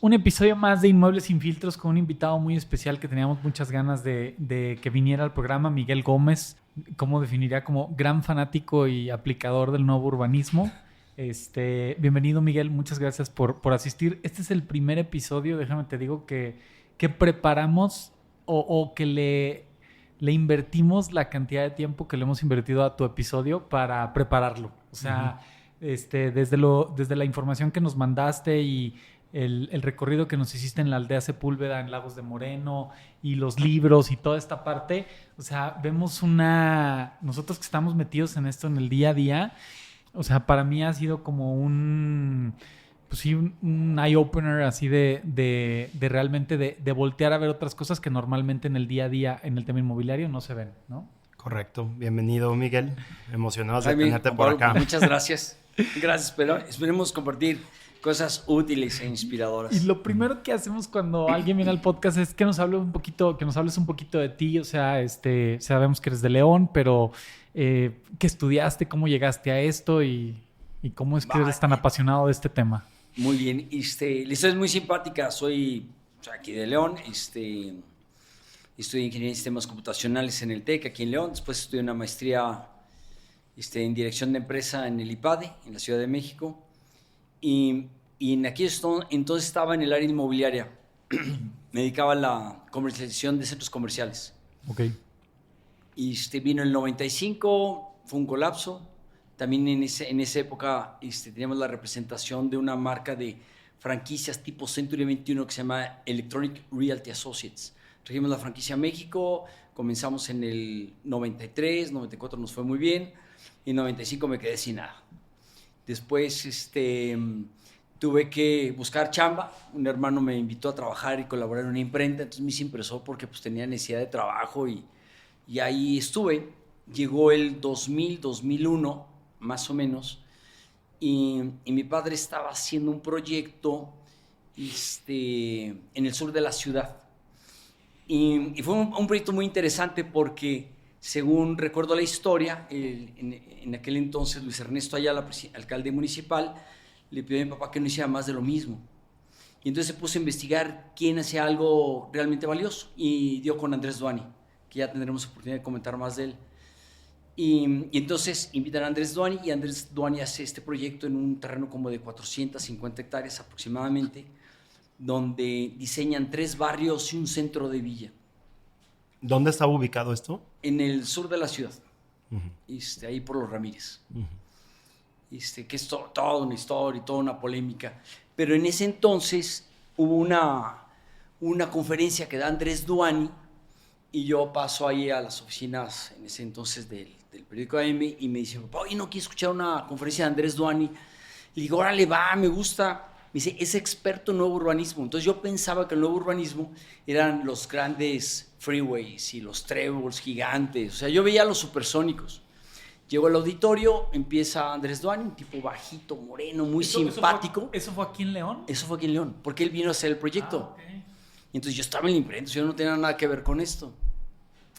Un episodio más de Inmuebles sin Filtros con un invitado muy especial que teníamos muchas ganas de que viniera al programa, Miguel Gómez. ¿Cómo definiría? Como gran fanático y aplicador del nuevo urbanismo. Bienvenido, Miguel, muchas gracias por asistir. Este es el primer episodio, déjame te digo, que preparamos o que le invertimos la cantidad de tiempo que le hemos invertido a tu episodio para prepararlo. O sea, desde la información que nos mandaste y el recorrido que nos hiciste en la aldea Sepúlveda, en Lagos de Moreno, y los libros y toda esta parte, o sea, vemos nosotros que estamos metidos en esto en el día a día, o sea, para mí ha sido como un eye-opener así de realmente de voltear a ver otras cosas que normalmente en el día a día, en el tema inmobiliario, no se ven, ¿no? Correcto. Bienvenido, Miguel. Emocionados de Jaime, tenerte por acá. Muchas gracias. Gracias, pero esperemos compartir cosas útiles e inspiradoras. Y lo primero que hacemos cuando alguien viene al podcast es que nos hables un poquito de ti. O sea, sabemos que eres de León, pero ¿qué estudiaste? ¿Cómo llegaste a esto? ¿Y cómo es que eres tan apasionado de este tema? Muy bien. La historia es muy simpática. Soy aquí de León. Estudié Ingeniería en Sistemas Computacionales en el TEC, aquí en León. Después estudié una maestría en Dirección de Empresa en el IPADE, en la Ciudad de México. Y en aquellos entonces estaba en el área inmobiliaria. Me dedicaba a la comercialización de centros comerciales. Ok. Y vino el 95, fue un colapso. También en esa época teníamos la representación de una marca de franquicias tipo Century 21 que se llama Electronic Realty Associates. Trajimos la franquicia a México, comenzamos en el 93, 94 nos fue muy bien, y en 95 me quedé sin nada. Después tuve que buscar chamba. Un hermano me invitó a trabajar y colaborar en una imprenta, entonces me impresó porque pues, tenía necesidad de trabajo y ahí estuve. Llegó el 2000, 2001, más o menos, y mi padre estaba haciendo un proyecto en el sur de la ciudad. Y fue un proyecto muy interesante porque, según recuerdo la historia, en aquel entonces Luis Ernesto Ayala, alcalde municipal, le pidió a mi papá que no hiciera más de lo mismo. Y entonces se puso a investigar quién hacía algo realmente valioso y dio con Andrés Duany, que ya tendremos oportunidad de comentar más de él. Y entonces invitan a Andrés Duany y Andrés Duany hace este proyecto en un terreno como de 450 hectáreas aproximadamente, donde diseñan 3 barrios y un centro de villa. ¿Dónde estaba ubicado esto? En el sur de la ciudad, ahí por los Ramírez. Que es toda una historia y toda una polémica. Pero en ese entonces hubo una conferencia que da Andrés Duany y yo paso ahí a las oficinas en ese entonces del periódico AM y me dice, papá, oye, ¿no quieres escuchar una conferencia de Andrés Duany? Le digo, órale, va, me gusta. Me dice, es experto en nuevo urbanismo. Entonces yo pensaba que el nuevo urbanismo eran los grandes freeways y los tréboles gigantes. O sea, yo veía los supersónicos. Llego al auditorio, empieza Andrés Duany, un tipo bajito, moreno, muy simpático. ¿Eso fue aquí en León? Eso fue aquí en León, porque él vino a hacer el proyecto. Okay. Y entonces yo estaba en la imprenta, yo no tenía nada que ver con esto.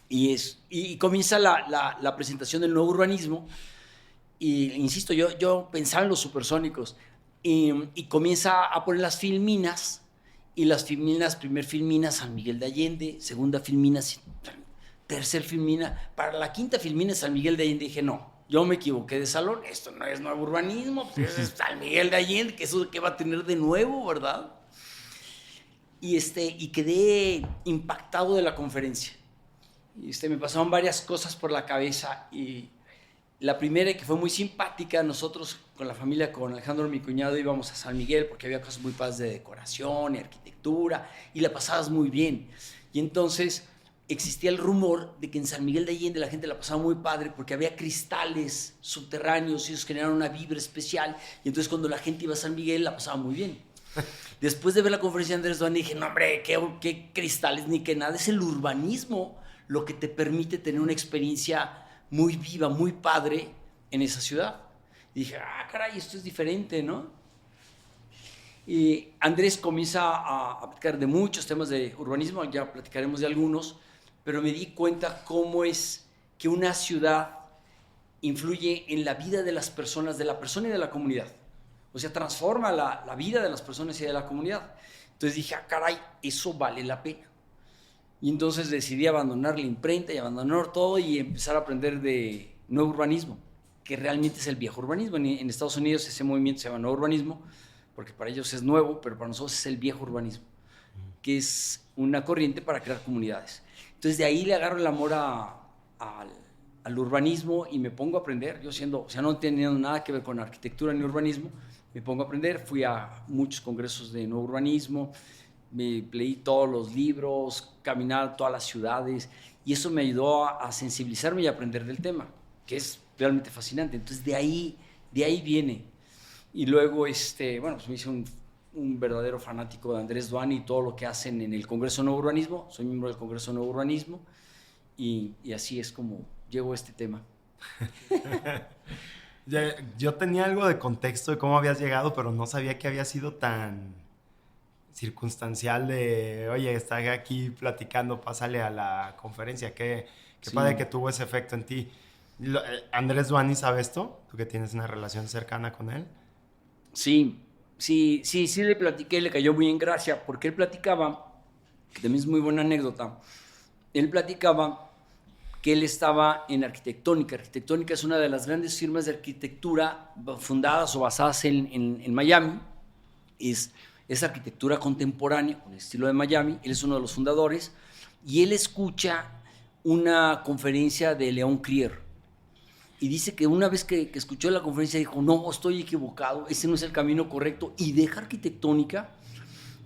Y comienza la presentación del nuevo urbanismo. Y insisto, yo pensaba en los supersónicos. Y comienza a poner las filminas. Y las filminas, primer filmina San Miguel de Allende, segunda filmina, tercer filmina. Para la quinta filmina San Miguel de Allende dije, no, yo me equivoqué de salón. Esto no es nuevo urbanismo, pues es San Miguel de Allende, que eso que va a tener de nuevo, ¿verdad? Y quedé impactado de la conferencia. Me pasaron varias cosas por la cabeza y la primera, que fue muy simpática, nosotros con la familia, con Alejandro, mi cuñado, íbamos a San Miguel porque había cosas muy padres de decoración y arquitectura y la pasabas muy bien. Y entonces existía el rumor de que en San Miguel de Allende la gente la pasaba muy padre porque había cristales subterráneos y ellos generaron una vibra especial. Y entonces cuando la gente iba a San Miguel la pasaba muy bien. Después de ver la conferencia de Andrés Duany dije, no hombre, ¿qué cristales ni qué nada? Es el urbanismo lo que te permite tener una experiencia muy viva, muy padre en esa ciudad. Y dije, caray, esto es diferente, ¿no? Y Andrés comienza a platicar de muchos temas de urbanismo, ya platicaremos de algunos, pero me di cuenta cómo es que una ciudad influye en la vida de las personas, de la persona y de la comunidad. O sea, transforma la vida de las personas y de la comunidad. Entonces dije, caray, eso vale la pena. Y entonces decidí abandonar la imprenta y abandonar todo y empezar a aprender de nuevo urbanismo, que realmente es el viejo urbanismo. En Estados Unidos ese movimiento se llama nuevo urbanismo, porque para ellos es nuevo, pero para nosotros es el viejo urbanismo, que es una corriente para crear comunidades. Entonces de ahí le agarro el amor al urbanismo y me pongo a aprender. Yo no teniendo nada que ver con arquitectura ni urbanismo, me pongo a aprender. Fui a muchos congresos de nuevo urbanismo, me leí todos los libros, caminar todas las ciudades, y eso me ayudó a sensibilizarme y a aprender del tema, que es realmente fascinante. Entonces de ahí viene. Y luego, pues me hice un verdadero fanático de Andrés Duany y todo lo que hacen en el Congreso Nuevo Urbanismo. Soy miembro del Congreso Nuevo Urbanismo y así es como llego a este tema. Yo tenía algo de contexto de cómo habías llegado, pero no sabía que había sido tan circunstancial de, oye, está aquí platicando, pásale a la conferencia. Qué Sí. padre que tuvo ese efecto en ti. ¿Andrés Duany sabe esto? ¿Tú que tienes una relación cercana con él? Sí, le platiqué, le cayó muy en gracia, porque él platicaba, que también es muy buena anécdota, él platicaba que él estaba en Arquitectónica. Arquitectónica es una de las grandes firmas de arquitectura fundadas o basadas en Miami. Es arquitectura contemporánea, con el estilo de Miami. Él es uno de los fundadores, y él escucha una conferencia de León Krier. Y dice que una vez que escuchó la conferencia dijo, no, estoy equivocado, ese no es el camino correcto, y deja Arquitectónica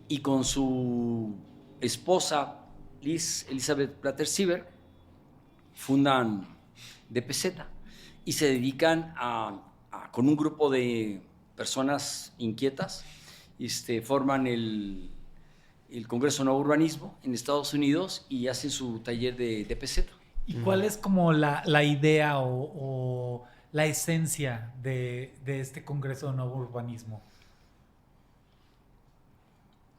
y con su esposa Elizabeth Plater-Sieber fundan DPZ y se dedican con un grupo de personas inquietas, forman el Congreso Nuevo Urbanismo en Estados Unidos y hacen su taller de DPZ. ¿Y cuál es como la idea o la esencia de este Congreso de Nuevo Urbanismo?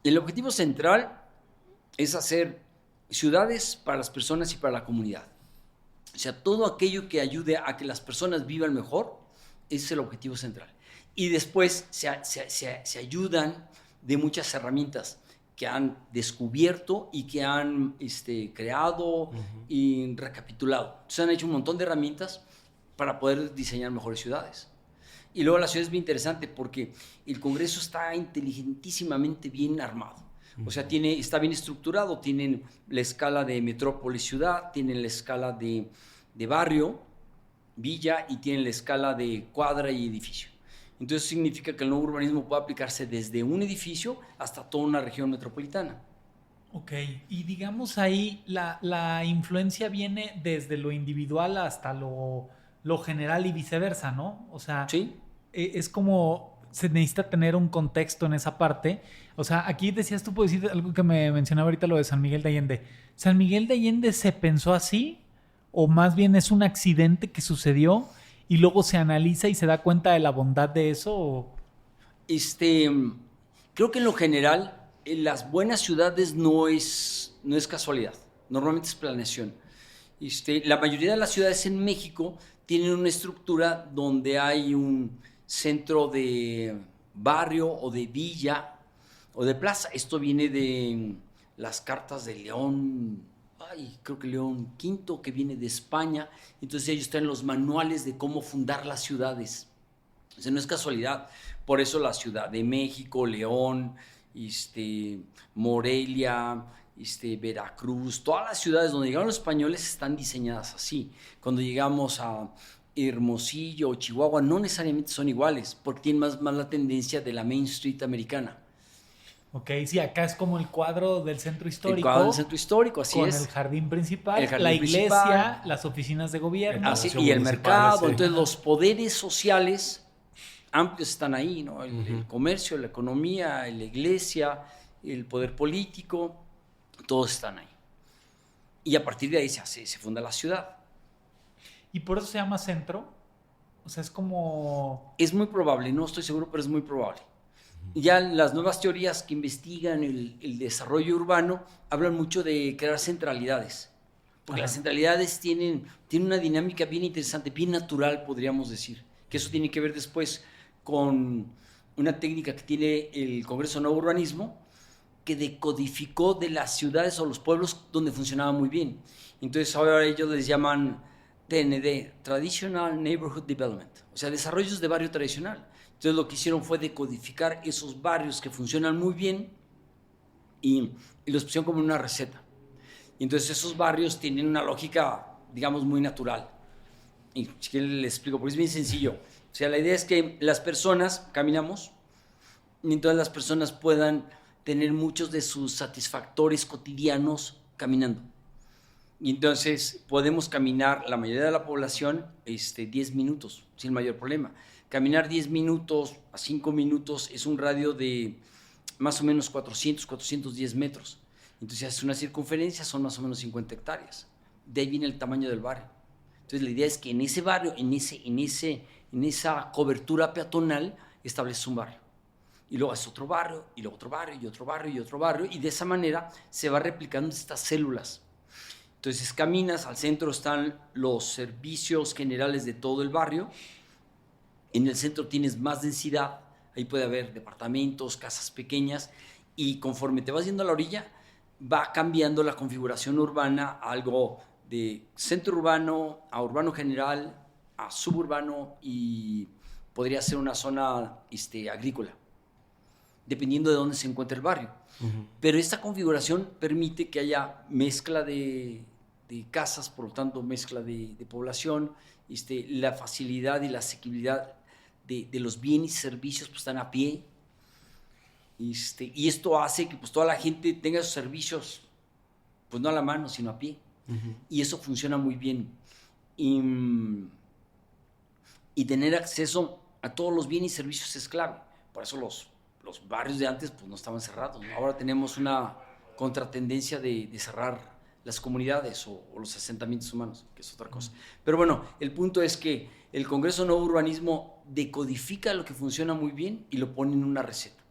El objetivo central es hacer ciudades para las personas y para la comunidad. O sea, todo aquello que ayude a que las personas vivan mejor, ese es el objetivo central. Y después se ayudan de muchas herramientas que han descubierto y que han creado y recapitulado. Entonces han hecho un montón de herramientas para poder diseñar mejores ciudades. Y luego la ciudad es bien interesante porque el Congreso está inteligentísimamente bien armado. O sea, está bien estructurado. Tienen la escala de metrópoli-ciudad, tienen la escala de barrio, villa, y tienen la escala de cuadra y edificio. Entonces significa que el nuevo urbanismo puede aplicarse desde un edificio hasta toda una región metropolitana. Ok, y digamos ahí la influencia viene desde lo individual hasta lo general y viceversa, ¿no? O sea, ¿Sí? Es como se necesita tener un contexto en esa parte. O sea, aquí decías tú, puedes decir algo que me mencionaba ahorita, lo de San Miguel de Allende. ¿San Miguel de Allende se pensó así? ¿O más bien es un accidente que sucedió y luego se analiza y se da cuenta de la bondad de eso? ¿O? Creo que en lo general, en las buenas ciudades no es casualidad. Normalmente es planeación. La mayoría de las ciudades en México tienen una estructura donde hay un centro de barrio o de villa o de plaza. Esto viene de las cartas de León, creo que León V, que viene de España. Entonces ellos traen los manuales de cómo fundar las ciudades. O sea, no es casualidad. Por eso la Ciudad de México, León, Morelia, Veracruz, todas las ciudades donde llegaron los españoles están diseñadas así. Cuando llegamos a Hermosillo o Chihuahua, no necesariamente son iguales, porque tienen más la tendencia de la Main Street americana. Ok, sí, acá es como el cuadro del centro histórico. El cuadro del centro histórico, así con es. el jardín principal, El jardín la iglesia, principal, las oficinas de gobierno. así, Palacio y el municipal, mercado. sí. Entonces los poderes sociales amplios están ahí, ¿no? El comercio, la economía, la iglesia, el poder político, todos están ahí. Y a partir de ahí se funda la ciudad. ¿Y por eso se llama centro? O sea, es como... Es muy probable, no estoy seguro, pero es muy probable. Ya las nuevas teorías que investigan el desarrollo urbano hablan mucho de crear centralidades. Porque las centralidades tienen una dinámica bien interesante, bien natural, podríamos decir. Que eso tiene que ver después con una técnica que tiene el Congreso Nuevo Urbanismo, que decodificó de las ciudades o los pueblos donde funcionaba muy bien. Entonces ahora ellos les llaman TND, Traditional Neighborhood Development, o sea, desarrollos de barrio tradicional. Entonces lo que hicieron fue decodificar esos barrios que funcionan muy bien y los pusieron como una receta. Y entonces esos barrios tienen una lógica, digamos, muy natural. Y si quieren les explico, porque es bien sencillo. O sea, la idea es que las personas caminamos y entonces las personas puedan tener muchos de sus satisfactores cotidianos caminando. Y entonces podemos caminar, la mayoría de la población, 10 minutos, sin mayor problema. Caminar 10 minutos a 5 minutos es un radio de más o menos 410 metros. Entonces, si haces una circunferencia, son más o menos 50 hectáreas. De ahí viene el tamaño del barrio. Entonces, la idea es que en ese barrio, en esa cobertura peatonal, estableces un barrio. Y luego haces otro barrio, y luego otro barrio, y otro barrio, y otro barrio. Y de esa manera se va replicando estas células. Entonces, caminas, al centro están los servicios generales de todo el barrio. En el centro tienes más densidad. Ahí puede haber departamentos, casas pequeñas. Y conforme te vas yendo a la orilla, va cambiando la configuración urbana a algo de centro urbano, a urbano general, a suburbano y podría ser una zona agrícola, dependiendo de dónde se encuentre el barrio. Pero esta configuración permite que haya mezcla de casas, por lo tanto mezcla de población, la facilidad y la asequibilidad de los bienes y servicios pues, están a pie. Y esto hace que pues, toda la gente tenga sus servicios, pues no a la mano, sino a pie. Y eso funciona muy bien. Y tener acceso a todos los bienes y servicios es clave. Por eso los barrios de antes pues, no estaban cerrados, ¿no? Ahora tenemos una contratendencia de cerrar las comunidades o los asentamientos humanos, que es otra cosa. Pero bueno, el punto es que el Congreso Nuevo Urbanismo decodifica lo que funciona muy bien y lo pone en una receta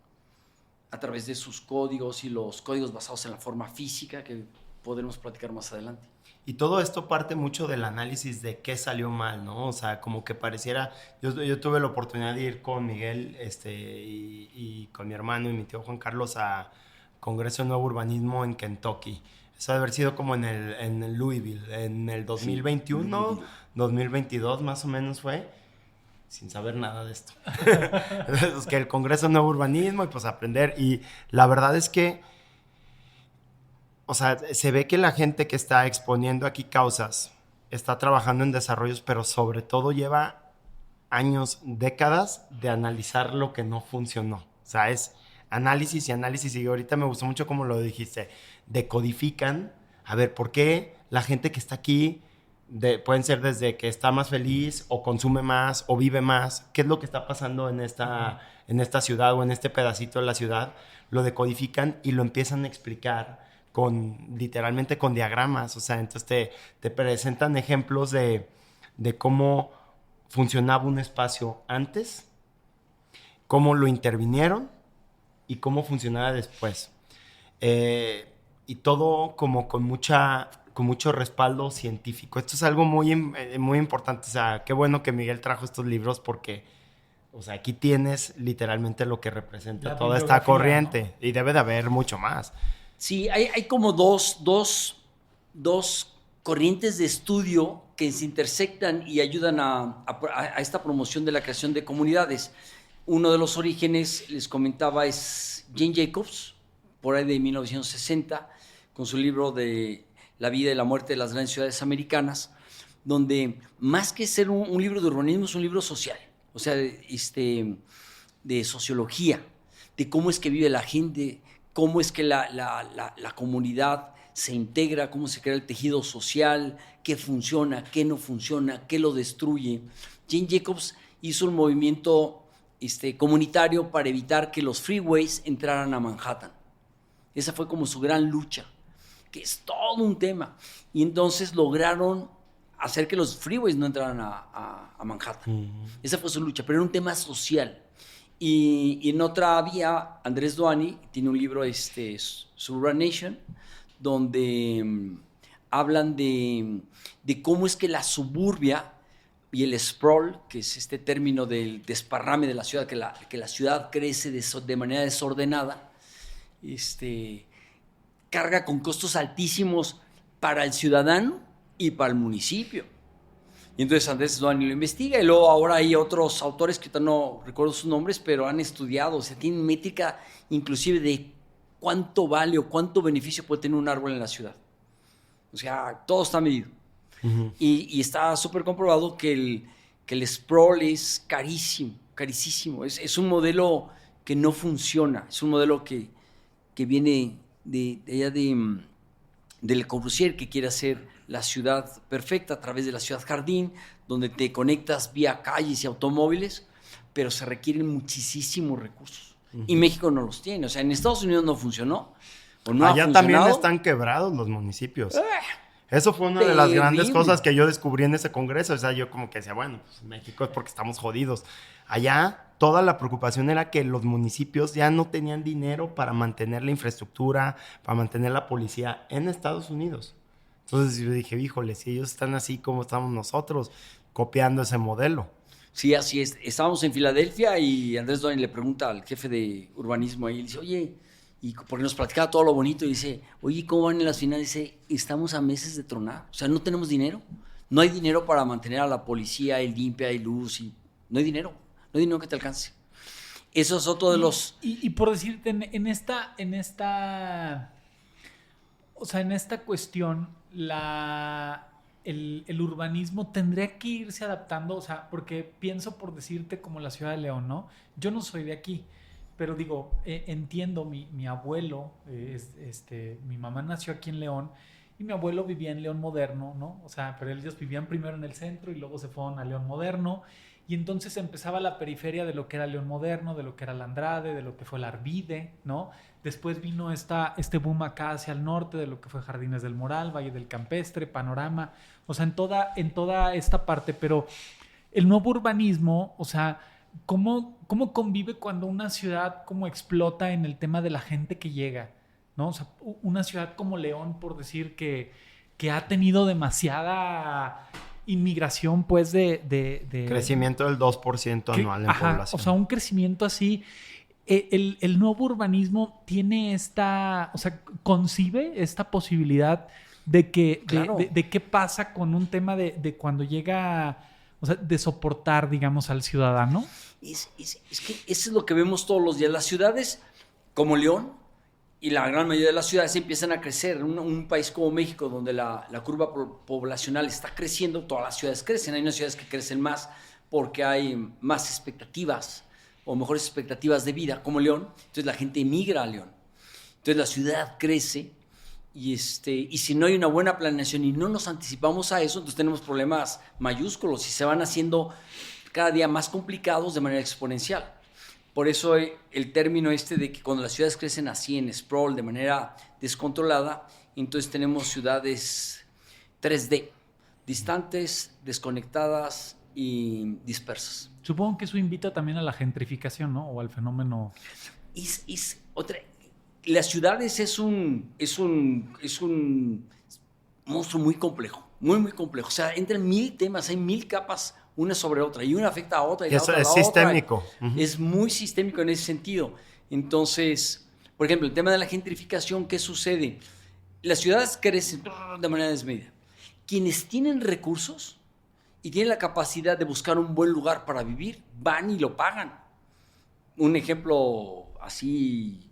a través de sus códigos y los códigos basados en la forma física que podremos platicar más adelante. Y todo esto parte mucho del análisis de qué salió mal, ¿no? O sea, como que pareciera... Yo tuve la oportunidad de ir con Miguel y con mi hermano y mi tío Juan Carlos a Congreso Nuevo Urbanismo en Kentucky. Eso debe haber sido como en el Louisville, en el 2021, sí, 2022 más o menos fue, sin saber nada de esto. Entonces, que el Congreso Nuevo Urbanismo y pues aprender. Y la verdad es que, o sea, se ve que la gente que está exponiendo aquí causas está trabajando en desarrollos, pero sobre todo lleva años, décadas de analizar lo que no funcionó. O sea, es análisis y análisis. Y ahorita me gustó mucho como lo dijiste, decodifican, a ver, ¿por qué la gente que está aquí pueden ser desde que está más feliz o consume más o vive más? ¿Qué es lo que está pasando en esta ciudad o en este pedacito de la ciudad? Lo decodifican y lo empiezan a explicar literalmente con diagramas. O sea, entonces te presentan ejemplos de cómo funcionaba un espacio antes, cómo lo intervinieron y cómo funcionaba después. Y todo como con mucho respaldo científico. Esto es algo muy, muy importante. O sea, qué bueno que Miguel trajo estos libros porque, o sea, aquí tienes literalmente lo que representa la toda esta corriente, ¿no? Y debe de haber mucho más. Sí, hay como dos corrientes de estudio que se intersectan y ayudan a esta promoción de la creación de comunidades. Uno de los orígenes, les comentaba, es Jane Jacobs, por ahí de 1960, con su libro de La vida y la muerte de las grandes ciudades americanas, donde más que ser un libro de urbanismo, es un libro social, o sea, de sociología, de cómo es que vive la gente, cómo es que la comunidad se integra, cómo se crea el tejido social, qué funciona, qué no funciona, qué lo destruye. Jane Jacobs hizo un movimiento comunitario para evitar que los freeways entraran a Manhattan. Esa fue como su gran lucha, que es todo un tema. Y entonces lograron hacer que los freeways no entraran a Manhattan. Esa fue su lucha, pero era un tema social. Y en otra vía, Andrés Doani tiene un libro, Suburban Nation, donde hablan de cómo es que la suburbia y el sprawl, que es este término del desparrame de la ciudad, que la ciudad crece de manera desordenada, carga con costos altísimos para el ciudadano y para el municipio. Y entonces Andrés Doani lo investiga, y luego ahora hay otros autores que no recuerdo sus nombres, pero han estudiado, o sea, tienen métrica inclusive de cuánto vale o cuánto beneficio puede tener un árbol en la ciudad. O sea, todo está medido. Uh-huh. Y está súper comprobado que el sprawl es carísimo. Es un modelo que no funciona. Es un modelo que viene de allá de Le Corbusier, que quiere hacer la ciudad perfecta a través de la ciudad jardín, donde te conectas vía calles y automóviles, pero se requieren muchísimos recursos. Uh-huh. Y México no los tiene. O sea, en Estados Unidos no funcionó. O no allá también están quebrados los municipios. Eso fue una de las grandes cosas que yo descubrí en ese congreso. O sea, yo como que decía, bueno, pues México es porque estamos jodidos. Allá toda la preocupación era que los municipios ya no tenían dinero para mantener la infraestructura, para mantener la policía en Estados Unidos. Entonces yo dije, híjole, si ellos están así como estamos nosotros, copiando ese modelo. Sí, así es. Estábamos en Filadelfia y Andrés Doani le pregunta al jefe de urbanismo ahí, le dice, oye, y porque nos platicaba todo lo bonito, y dice, oye, ¿cómo van en las finales? Dice, estamos a meses de tronar, o sea, no tenemos dinero. No hay dinero para mantener a la policía, hay limpia, hay luz, y no hay dinero que te alcance. Eso es otro de los... Y por decirte, en esta cuestión, el urbanismo tendría que irse adaptando, o sea, porque pienso por decirte como la ciudad de León, ¿no? Yo no soy de aquí, pero digo, entiendo, mi abuelo, mi mamá nació aquí en León y mi abuelo vivía en León Moderno, ¿no? O sea, pero ellos vivían primero en el centro y luego se fueron a León Moderno, y entonces empezaba la periferia de lo que era León Moderno, de lo que era la Andrade, de lo que fue la Arvide, ¿no? Después vino este boom acá hacia el norte de lo que fue Jardines del Moral, Valle del Campestre, Panorama, o sea, en toda esta parte. Pero el nuevo urbanismo, o sea, ¿cómo convive cuando una ciudad como explota en el tema de la gente que llega, ¿no? O sea, una ciudad como León, por decir que ha tenido demasiada inmigración, pues, de crecimiento del 2% anual en población. O sea, un crecimiento así. El nuevo urbanismo tiene o sea, concibe esta posibilidad de que, claro, de qué pasa con un tema de cuando llega, o sea, de soportar, digamos, al ciudadano. Es que eso es lo que vemos todos los días. Las ciudades como León y la gran mayoría de las ciudades empiezan a crecer. Un país como México, donde la curva poblacional está creciendo, todas las ciudades crecen. Hay unas ciudades que crecen más porque hay más expectativas o mejores expectativas de vida, como León. Entonces la gente emigra a León. Entonces la ciudad crece y si no hay una buena planeación y no nos anticipamos a eso, entonces tenemos problemas mayúsculos y se van haciendo cada día más complicados de manera exponencial. Por eso el término de que cuando las ciudades crecen así en sprawl, de manera descontrolada, entonces tenemos ciudades 3D, distantes, desconectadas y dispersas. Supongo que eso invita también a la gentrificación, ¿no? O al fenómeno... Las ciudades es un monstruo muy complejo, muy, muy complejo. O sea, entran 1000 temas, hay 1000 capas una sobre otra, y una afecta a otra y la otra a la otra. Es sistémico. Uh-huh. Es muy sistémico en ese sentido. Entonces, por ejemplo, el tema de la gentrificación, ¿qué sucede? Las ciudades crecen de manera desmedida. Quienes tienen recursos y tienen la capacidad de buscar un buen lugar para vivir, van y lo pagan. Un ejemplo así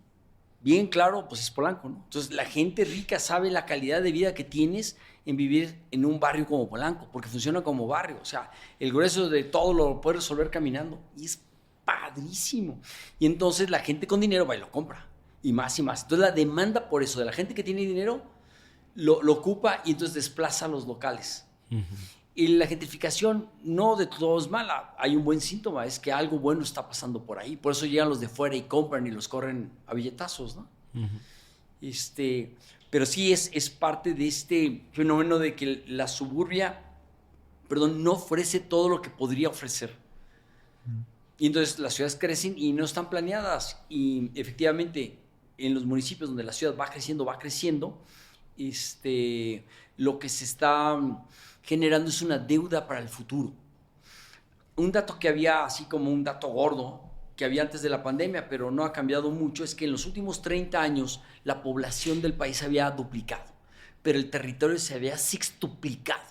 bien claro, pues es Polanco, ¿no? Entonces, la gente rica sabe la calidad de vida que tienes en vivir en un barrio como Polanco, porque funciona como barrio. O sea, el grueso de todo lo puedes resolver caminando y es padrísimo. Y entonces la gente con dinero va y lo compra, y más y más. Entonces, la demanda por eso de la gente que tiene dinero lo ocupa y entonces desplaza a los locales. Uh-huh. Y la gentrificación no de todo es mala. Hay un buen síntoma, es que algo bueno está pasando por ahí. Por eso llegan los de fuera y compran y los corren a billetazos, ¿no? Uh-huh. Pero sí es parte de este fenómeno de que la suburbia, no ofrece todo lo que podría ofrecer. Uh-huh. Y entonces las ciudades crecen y no están planeadas. Y efectivamente, en los municipios donde la ciudad va creciendo, lo que se está generando es una deuda para el futuro. Un dato que había así como un dato gordo que había antes de la pandemia, pero no ha cambiado mucho, es que en los últimos 30 años la población del país había duplicado, pero el territorio se había sextuplicado.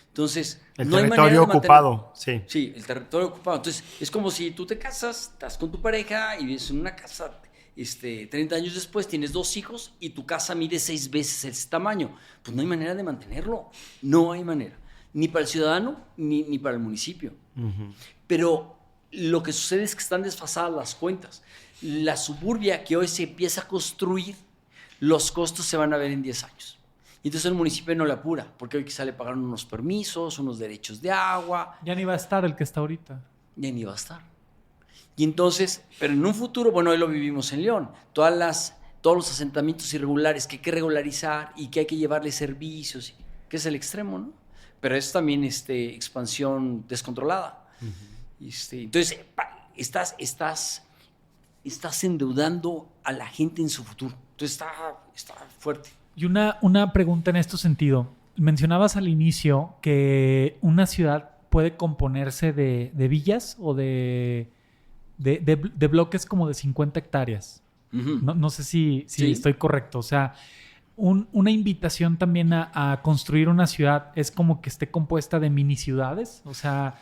Entonces, el no hay territorio manera de ocupado, sí. Sí, el territorio ocupado. Entonces, es como si tú te casas, estás con tu pareja y vives en una casa, 30 años después tienes 2 hijos y tu casa mide 6 veces ese tamaño. Pues no hay manera de mantenerlo. No hay manera. Ni para el ciudadano, ni para el municipio. Uh-huh. Pero lo que sucede es que están desfasadas las cuentas. La suburbia que hoy se empieza a construir, los costos se van a ver en 10 años. Y entonces el municipio no le apura, porque hoy quizá le pagaron unos permisos, unos derechos de agua. Ya ni va a estar el que está ahorita. Ya ni va a estar. Y entonces, pero en un futuro, bueno, hoy lo vivimos en León, todos los asentamientos irregulares que hay que regularizar y que hay que llevarle servicios, que es el extremo, ¿no? Pero es también expansión descontrolada. Uh-huh. Entonces, estás endeudando a la gente en su futuro. Entonces está fuerte. Y una pregunta en este sentido. Mencionabas al inicio que una ciudad puede componerse de villas o de bloques como de 50 hectáreas. Uh-huh. No sé si sí. Estoy correcto. O sea, una invitación también a construir una ciudad es como que esté compuesta de mini ciudades. O sea...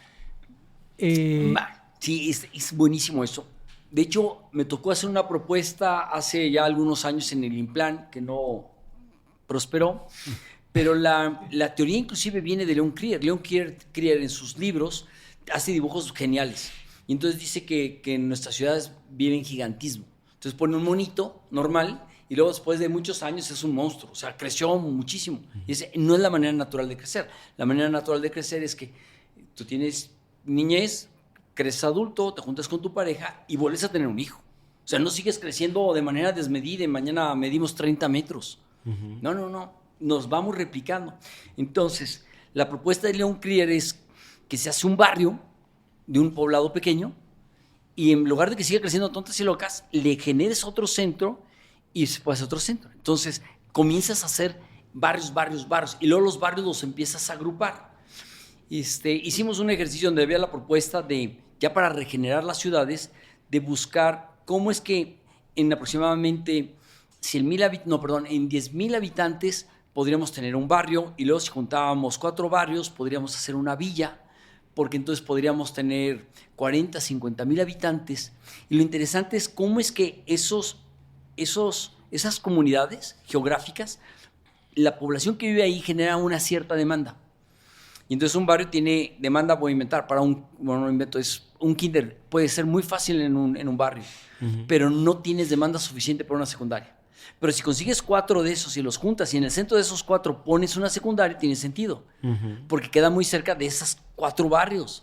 Sí, es buenísimo eso. De hecho, me tocó hacer una propuesta hace ya algunos años en el Implan, que no prosperó, pero la teoría inclusive viene de Leon Krier. Leon Krier en sus libros hace dibujos geniales. Y entonces dice que en nuestras ciudades viven gigantismo. Entonces pone un monito normal y luego después de muchos años es un monstruo. O sea, creció muchísimo. Y ese no es la manera natural de crecer. La manera natural de crecer es que tú tienes niñez, creces adulto, te juntas con tu pareja y vuelves a tener un hijo. O sea, no sigues creciendo de manera desmedida y mañana medimos 30 metros. Uh-huh. No. Nos vamos replicando. Entonces, la propuesta de Leon Krier es que se hace un barrio de un poblado pequeño y en lugar de que siga creciendo tontas y locas, le generes otro centro y después otro centro. Entonces, comienzas a hacer barrios y luego los barrios los empiezas a agrupar. Hicimos un ejercicio donde había la propuesta de, ya para regenerar las ciudades, de buscar cómo es que en aproximadamente en 10,000 habitantes podríamos tener un barrio y luego si juntábamos 4 barrios podríamos hacer una villa, porque entonces podríamos tener 40, 50,000 habitantes. Y lo interesante es cómo es que esas comunidades geográficas, la población que vive ahí genera una cierta demanda. Y entonces un barrio tiene demanda, voy a inventar, es un kinder, puede ser muy fácil en un barrio, uh-huh. Pero no tienes demanda suficiente para una secundaria. Pero si consigues 4 de esos y los juntas y en el centro de esos 4 pones una secundaria, tiene sentido, uh-huh. Porque queda muy cerca de esos 4 barrios.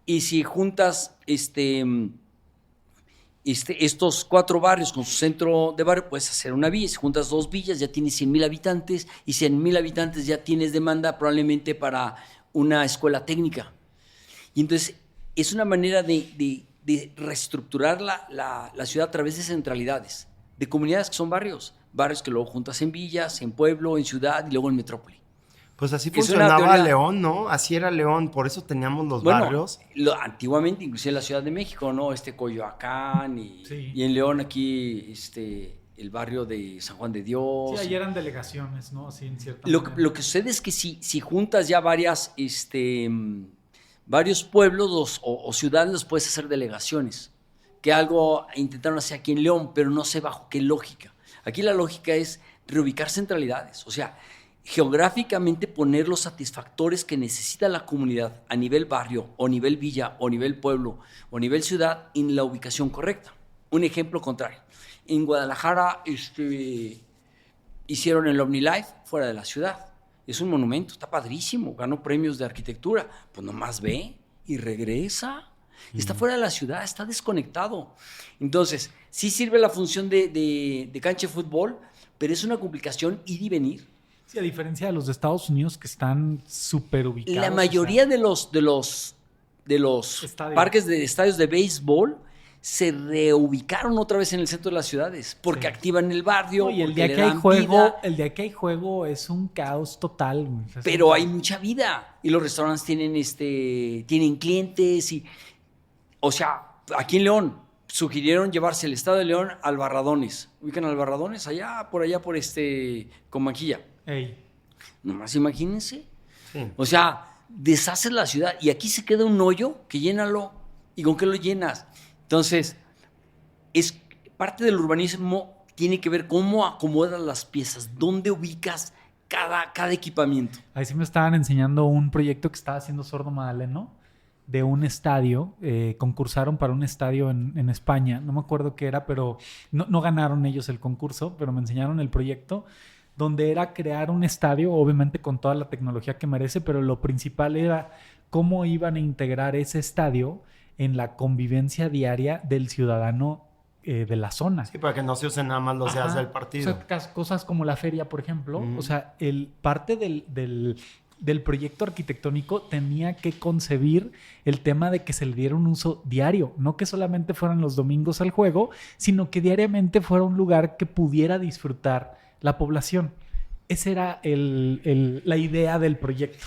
Y si juntas estos 4 barrios con su centro de barrio, puedes hacer una villa. Si juntas 2 villas, ya tienes 100,000 habitantes. Y 100,000 habitantes ya tienes demanda probablemente para una escuela técnica. Y entonces es una manera de reestructurar la ciudad a través de centralidades, de comunidades que son barrios que luego juntas en villas, en pueblo, en ciudad y luego en metrópoli. Pues así funcionaba León, ¿no? Así era León, por eso teníamos los barrios. Antiguamente, inclusive en la Ciudad de México, ¿no? Coyoacán y en León aquí, el barrio de San Juan de Dios. Sí, ahí eran delegaciones, ¿no? Así en cierta manera. Lo que sucede es que si juntas ya varios pueblos o ciudades, los puedes hacer delegaciones. Que algo intentaron hacer aquí en León, pero no sé bajo qué lógica. Aquí la lógica es reubicar centralidades, o sea, geográficamente poner los satisfactores que necesita la comunidad a nivel barrio, o nivel villa, o nivel pueblo, o nivel ciudad, en la ubicación correcta. Un ejemplo contrario. En Guadalajara hicieron el OmniLife fuera de la ciudad. Es un monumento, está padrísimo, ganó premios de arquitectura. Pues nomás ve y regresa. Está fuera de la ciudad, está desconectado. Entonces, sí sirve la función de cancha de fútbol, pero es una complicación ir y venir. Sí, a diferencia de los de Estados Unidos que están súper ubicados. La mayoría de los parques de estadios de béisbol se reubicaron otra vez en el centro de las ciudades porque activan el barrio. Y el día que hay juego es un caos total. Pero hay mucha vida y los restaurantes tienen clientes y, o sea, aquí en León, sugirieron llevarse el Estado de León al Barradones. ¿Ubican al Barradones? Allá por Comanquilla. Ey. Nomás imagínense. Sí. O sea, deshaces la ciudad y aquí se queda un hoyo que llénalo. ¿Y con qué lo llenas? Entonces, es parte del urbanismo tiene que ver cómo acomodas las piezas, dónde ubicas cada equipamiento. Ahí sí me estaban enseñando un proyecto que estaba haciendo Sordo Madaleno de un estadio. Concursaron para un estadio en España. No me acuerdo qué era, pero no ganaron ellos el concurso, pero me enseñaron el proyecto donde era crear un estadio, obviamente con toda la tecnología que merece, pero lo principal era cómo iban a integrar ese estadio en la convivencia diaria del ciudadano de la zona. Sí, para que no se usen nada más los días del partido. O sea, cosas como la feria, por ejemplo. O sea, parte del proyecto arquitectónico tenía que concebir el tema de que se le diera un uso diario. No que solamente fueran los domingos al juego, sino que diariamente fuera un lugar que pudiera disfrutar la población. Esa era la idea del proyecto.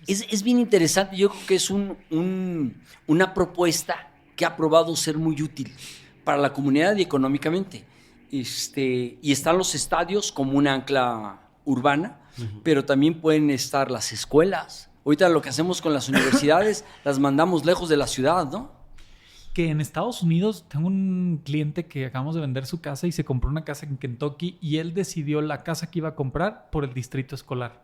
Es bien interesante. Yo creo que es una propuesta que ha probado ser muy útil para la comunidad y económicamente. Y están los estadios como una ancla urbana, pero también pueden estar las escuelas. Ahorita lo que hacemos con las universidades, las mandamos lejos de la ciudad, ¿no? Que en Estados Unidos tengo un cliente que acabamos de vender su casa y se compró una casa en Kentucky y él decidió la casa que iba a comprar por el distrito escolar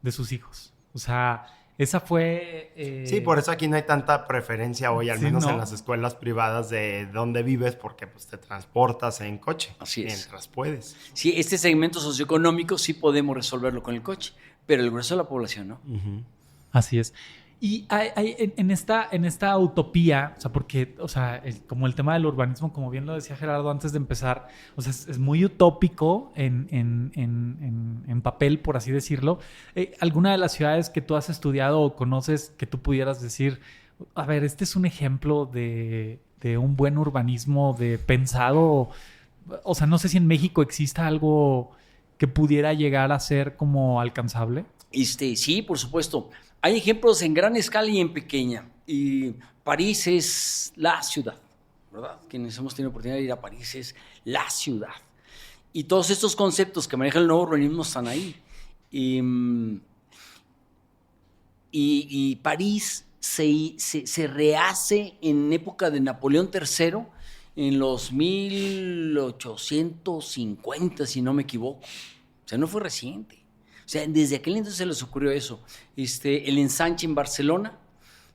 de sus hijos. O sea, esa fue... Sí, por eso aquí no hay tanta preferencia hoy, al Sí, menos ¿no? en las escuelas privadas de dónde vives, porque pues te transportas en coche. Así es. Mientras puedes. Sí, este segmento socioeconómico sí podemos resolverlo con el coche, pero el grueso de la población no. Así es. Y en esta utopía, o sea, porque, o sea, como el tema del urbanismo, como bien lo decía Gerardo antes de empezar, o sea, es muy utópico en papel, por así decirlo. ¿Alguna de las ciudades que tú has estudiado o conoces que tú pudieras decir, a ver, este es un ejemplo de un buen urbanismo de pensado? O sea, no sé si en México exista algo que pudiera llegar a ser como alcanzable. Sí, por supuesto. Hay ejemplos en gran escala y en pequeña. Y París es la ciudad, ¿verdad? Quienes hemos tenido oportunidad de ir a París es la ciudad. Y todos estos conceptos que maneja el nuevo urbanismo están ahí. Y París se rehace en época de Napoleón III en los 1850, si no me equivoco. O sea, no fue reciente. O sea, desde aquel entonces se les ocurrió eso. El ensanche en Barcelona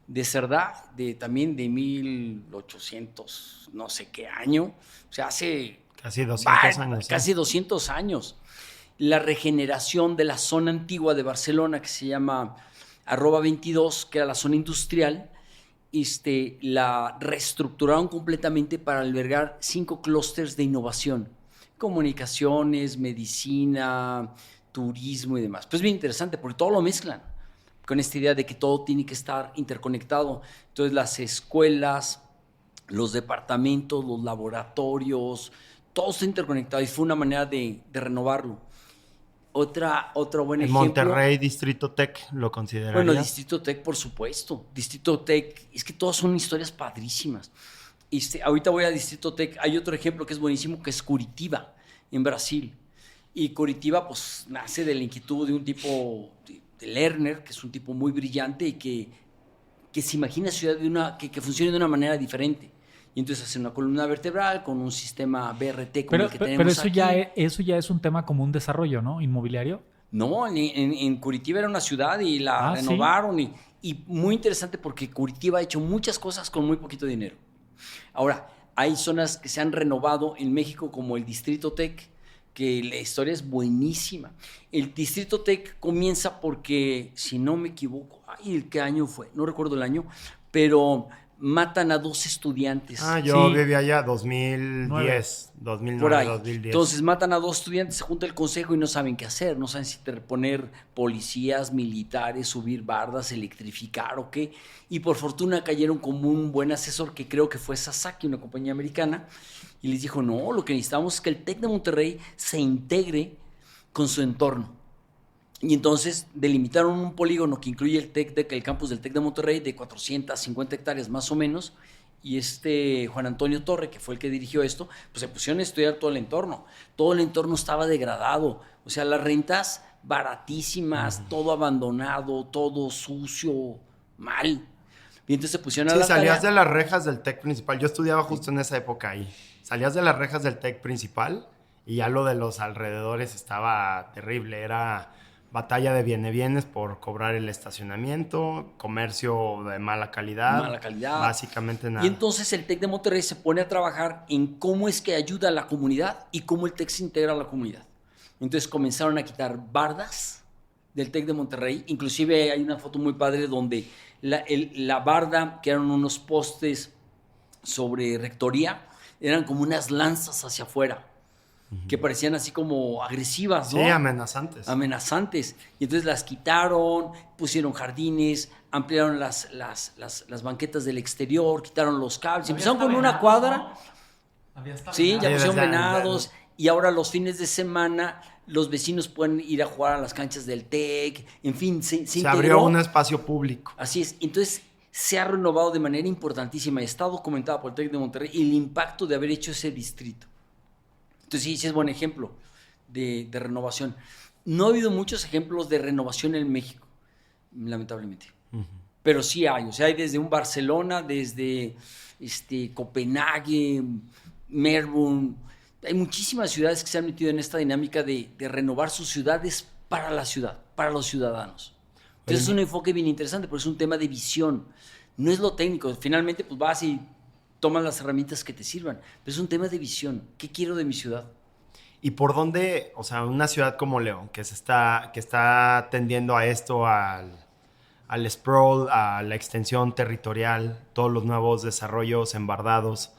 de Cerdà, también de 1800, no sé qué año. O sea, hace... Casi 200 años. Casi 200 años. La regeneración de la zona antigua de Barcelona, que se llama Arroba 22, que era la zona industrial, la reestructuraron completamente para albergar 5 clústeres de innovación. Comunicaciones, medicina, turismo y demás. Pues bien interesante, porque todo lo mezclan con esta idea de que todo tiene que estar interconectado. Entonces las escuelas, los departamentos, los laboratorios, todo está interconectado y fue una manera de renovarlo. Otro buen ejemplo. Monterrey, Distrito Tech, ¿lo considerarías? Bueno, Distrito Tech, por supuesto. Distrito Tech, es que todas son historias padrísimas. Ahorita voy a Distrito Tech. Hay otro ejemplo que es buenísimo, que es Curitiba, en Brasil. Y Curitiba, pues, nace de la inquietud de un tipo, de Lerner, que es un tipo muy brillante y que se imagina ciudad que funcione de una manera diferente. Y entonces hace una columna vertebral con un sistema BRT como el que tenemos pero eso aquí. Eso ya es un tema como un desarrollo, ¿no? Inmobiliario. No, en Curitiba era una ciudad y la renovaron. ¿Sí? Y muy interesante porque Curitiba ha hecho muchas cosas con muy poquito dinero. Ahora, hay zonas que se han renovado en México como el Distrito Tech, que la historia es buenísima. El Distrito Tech comienza porque, si no me equivoco, ¿qué año fue? No recuerdo el año, pero matan a 2 estudiantes. Yo viví allá 2010, 2009, por ahí. 2010. Entonces matan a 2 estudiantes, se junta el consejo y no saben qué hacer, no saben si poner policías, militares, subir bardas, electrificar o qué. Y por fortuna cayeron como un buen asesor que creo que fue Sasaki, una compañía americana, y les dijo, no, lo que necesitamos es que el TEC de Monterrey se integre con su entorno. Y entonces delimitaron un polígono que incluye el campus del TEC de Monterrey de 450 hectáreas más o menos, y Juan Antonio Torre, que fue el que dirigió esto, pues se pusieron a estudiar todo el entorno. Todo el entorno estaba degradado. O sea, las rentas baratísimas, todo abandonado, todo sucio, mal. Y entonces se pusieron a la salías tarea. de las rejas del TEC principal. Yo estudiaba justo en esa época ahí. Salías de las rejas del TEC principal y ya lo de los alrededores estaba terrible. Era batalla de bienes por cobrar el estacionamiento, comercio de mala calidad. Mala calidad. Básicamente nada. Y entonces el TEC de Monterrey se pone a trabajar en cómo es que ayuda a la comunidad y cómo el TEC se integra a la comunidad. Entonces comenzaron a quitar bardas del TEC de Monterrey. Inclusive hay una foto muy padre donde la barda, que eran unos postes sobre rectoría, eran como unas lanzas hacia afuera, que parecían así como agresivas, ¿no? Sí, amenazantes. Amenazantes. Y entonces las quitaron, pusieron jardines, ampliaron las banquetas del exterior, quitaron los cables. Empezaron con una cuadra. Sí, ya pusieron venados. Y ahora los fines de semana los vecinos pueden ir a jugar a las canchas del TEC. En fin, se abrió un espacio público. Así es. Entonces se ha renovado de manera importantísima. Está documentado por el TEC de Monterrey el impacto de haber hecho ese distrito. Entonces sí es buen ejemplo de renovación. No ha habido muchos ejemplos de renovación en México, lamentablemente. Pero sí hay. O sea, hay desde un Barcelona, desde Copenhague, Melbourne. Hay muchísimas ciudades que se han metido en esta dinámica de renovar sus ciudades para la ciudad, para los ciudadanos. Entonces es un enfoque bien interesante, porque es un tema de visión. No es lo técnico. Finalmente, pues vas y tomas las herramientas que te sirvan. Pero es un tema de visión. ¿Qué quiero de mi ciudad? ¿Y por dónde, o sea, una ciudad como León, que está tendiendo a esto, al sprawl, a la extensión territorial, todos los nuevos desarrollos embardados,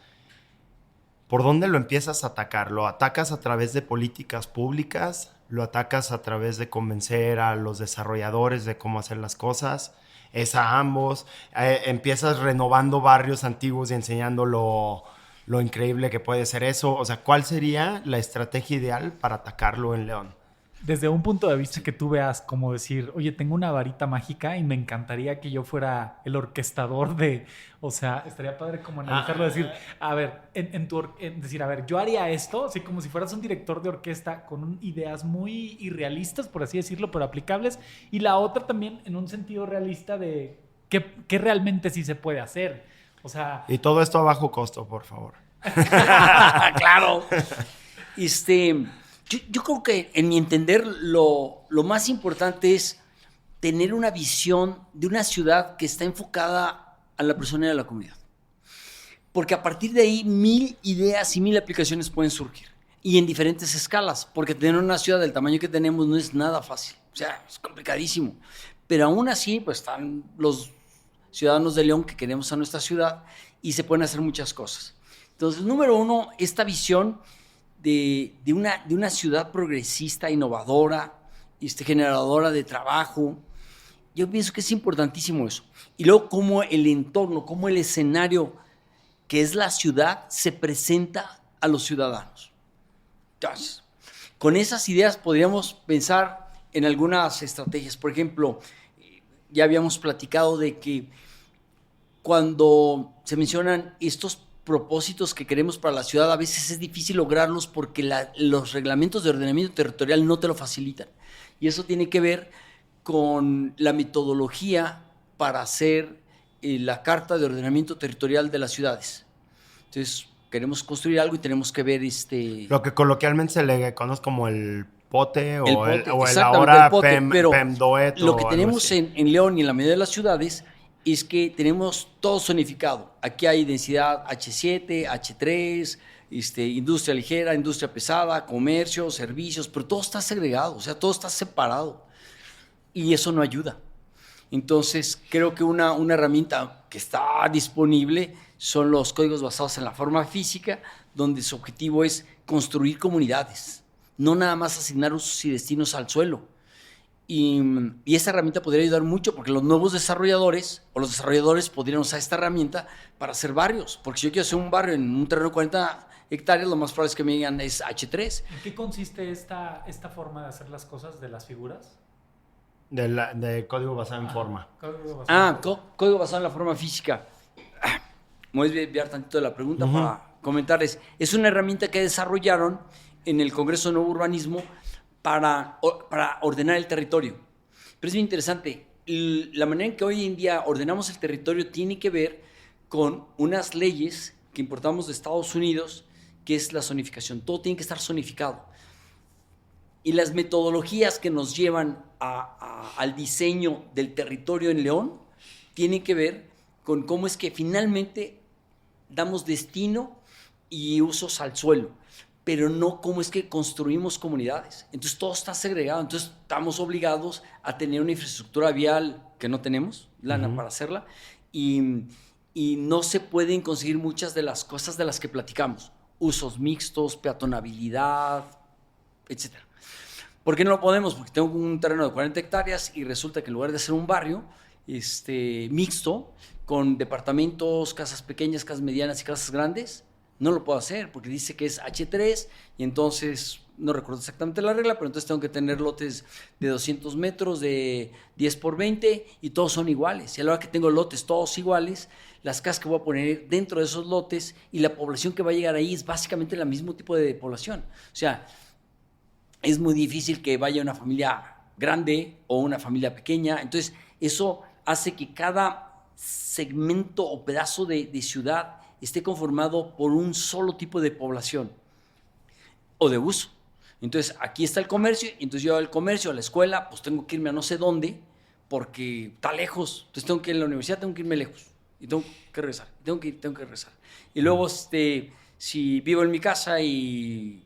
¿por dónde lo empiezas a atacar? ¿Lo atacas a través de políticas públicas? ¿Lo atacas a través de convencer a los desarrolladores de cómo hacer las cosas? ¿Es a ambos? ¿Empiezas renovando barrios antiguos y enseñando lo increíble que puede ser eso? O sea, ¿cuál sería la estrategia ideal para atacarlo en León? Desde un punto de vista que tú veas como decir, oye, tengo una varita mágica y me encantaría que yo fuera el orquestador de... O sea, estaría padre como analizarlo, decir, a ver, decir, a ver, yo haría esto, así como si fueras un director de orquesta con ideas muy irrealistas, por así decirlo, pero aplicables. Y la otra también en un sentido realista de qué realmente sí se puede hacer. O sea... Y todo esto a bajo costo, por favor. ¡Claro! Yo creo que, en mi entender, lo más importante es tener una visión de una ciudad que está enfocada a la persona y a la comunidad. Porque a partir de ahí 1000 ideas y 1000 aplicaciones pueden surgir. Y en diferentes escalas, porque tener una ciudad del tamaño que tenemos no es nada fácil. O sea, es complicadísimo. Pero aún así, pues están los ciudadanos de León que queremos a nuestra ciudad y se pueden hacer muchas cosas. Entonces, número uno, esta visión de una ciudad progresista, innovadora, generadora de trabajo. Yo pienso que es importantísimo eso. Y luego cómo el entorno, cómo el escenario que es la ciudad se presenta a los ciudadanos. Entonces, con esas ideas podríamos pensar en algunas estrategias. Por ejemplo, ya habíamos platicado de que cuando se mencionan estos propósitos que queremos para la ciudad, a veces es difícil lograrlos porque los reglamentos de ordenamiento territorial no te lo facilitan. Y eso tiene que ver con la metodología para hacer la Carta de Ordenamiento Territorial de las ciudades. Entonces, queremos construir algo y tenemos que ver Lo que coloquialmente se le conoce como el POTE o el exactamente, ahora el POTE, pero PEMDOET. lo que tenemos en León y en la mayoría de las ciudades es que tenemos todo zonificado. Aquí hay densidad H7, H3, industria ligera, industria pesada, comercio, servicios, pero todo está segregado, o sea, todo está separado. Y eso no ayuda. Entonces, creo que una herramienta que está disponible son los códigos basados en la forma física, donde su objetivo es construir comunidades, no nada más asignar usos y destinos al suelo. Y esa herramienta podría ayudar mucho porque los nuevos desarrolladores o los desarrolladores podrían usar esta herramienta para hacer barrios. Porque si yo quiero hacer un barrio en un terreno de 40 hectáreas, lo más probable es que me digan es H3. ¿En qué consiste esta forma de hacer las cosas de las figuras? De código basado en forma. Código basado en la forma física. me voy a desviar tantito de la pregunta para comentarles. Es una herramienta que desarrollaron en el Congreso de Nuevo Urbanismo para ordenar el territorio. Pero es bien interesante. La manera en que hoy en día ordenamos el territorio tiene que ver con unas leyes que importamos de Estados Unidos, que es la zonificación. Todo tiene que estar zonificado. Y las metodologías que nos llevan al diseño del territorio en León tienen que ver con cómo es que finalmente damos destino y usos al suelo, pero no cómo es que construimos comunidades. Entonces todo está segregado, entonces estamos obligados a tener una infraestructura vial que no tenemos, lana para hacerla, y no se pueden conseguir muchas de las cosas de las que platicamos, usos mixtos, peatonabilidad, etc. ¿Por qué no lo podemos? Porque tengo un terreno de 40 hectáreas y resulta que en lugar de ser un barrio mixto, con departamentos, casas pequeñas, casas medianas y casas grandes, no lo puedo hacer porque dice que es H3 y entonces, no recuerdo exactamente la regla, pero entonces tengo que tener lotes de 200 metros de 10 por 20 y todos son iguales. Y a la hora que tengo lotes todos iguales, las casas que voy a poner dentro de esos lotes y la población que va a llegar ahí es básicamente el mismo tipo de población. O sea, es muy difícil que vaya una familia grande o una familia pequeña. Entonces, eso hace que cada segmento o pedazo de ciudad esté conformado por un solo tipo de población o de uso. Entonces, aquí está el comercio, y entonces yo al comercio, a la escuela, pues tengo que irme a no sé dónde, porque está lejos. Entonces tengo que ir a la universidad, tengo que irme lejos, y tengo que regresar, tengo que regresar. Y luego, si vivo en mi casa y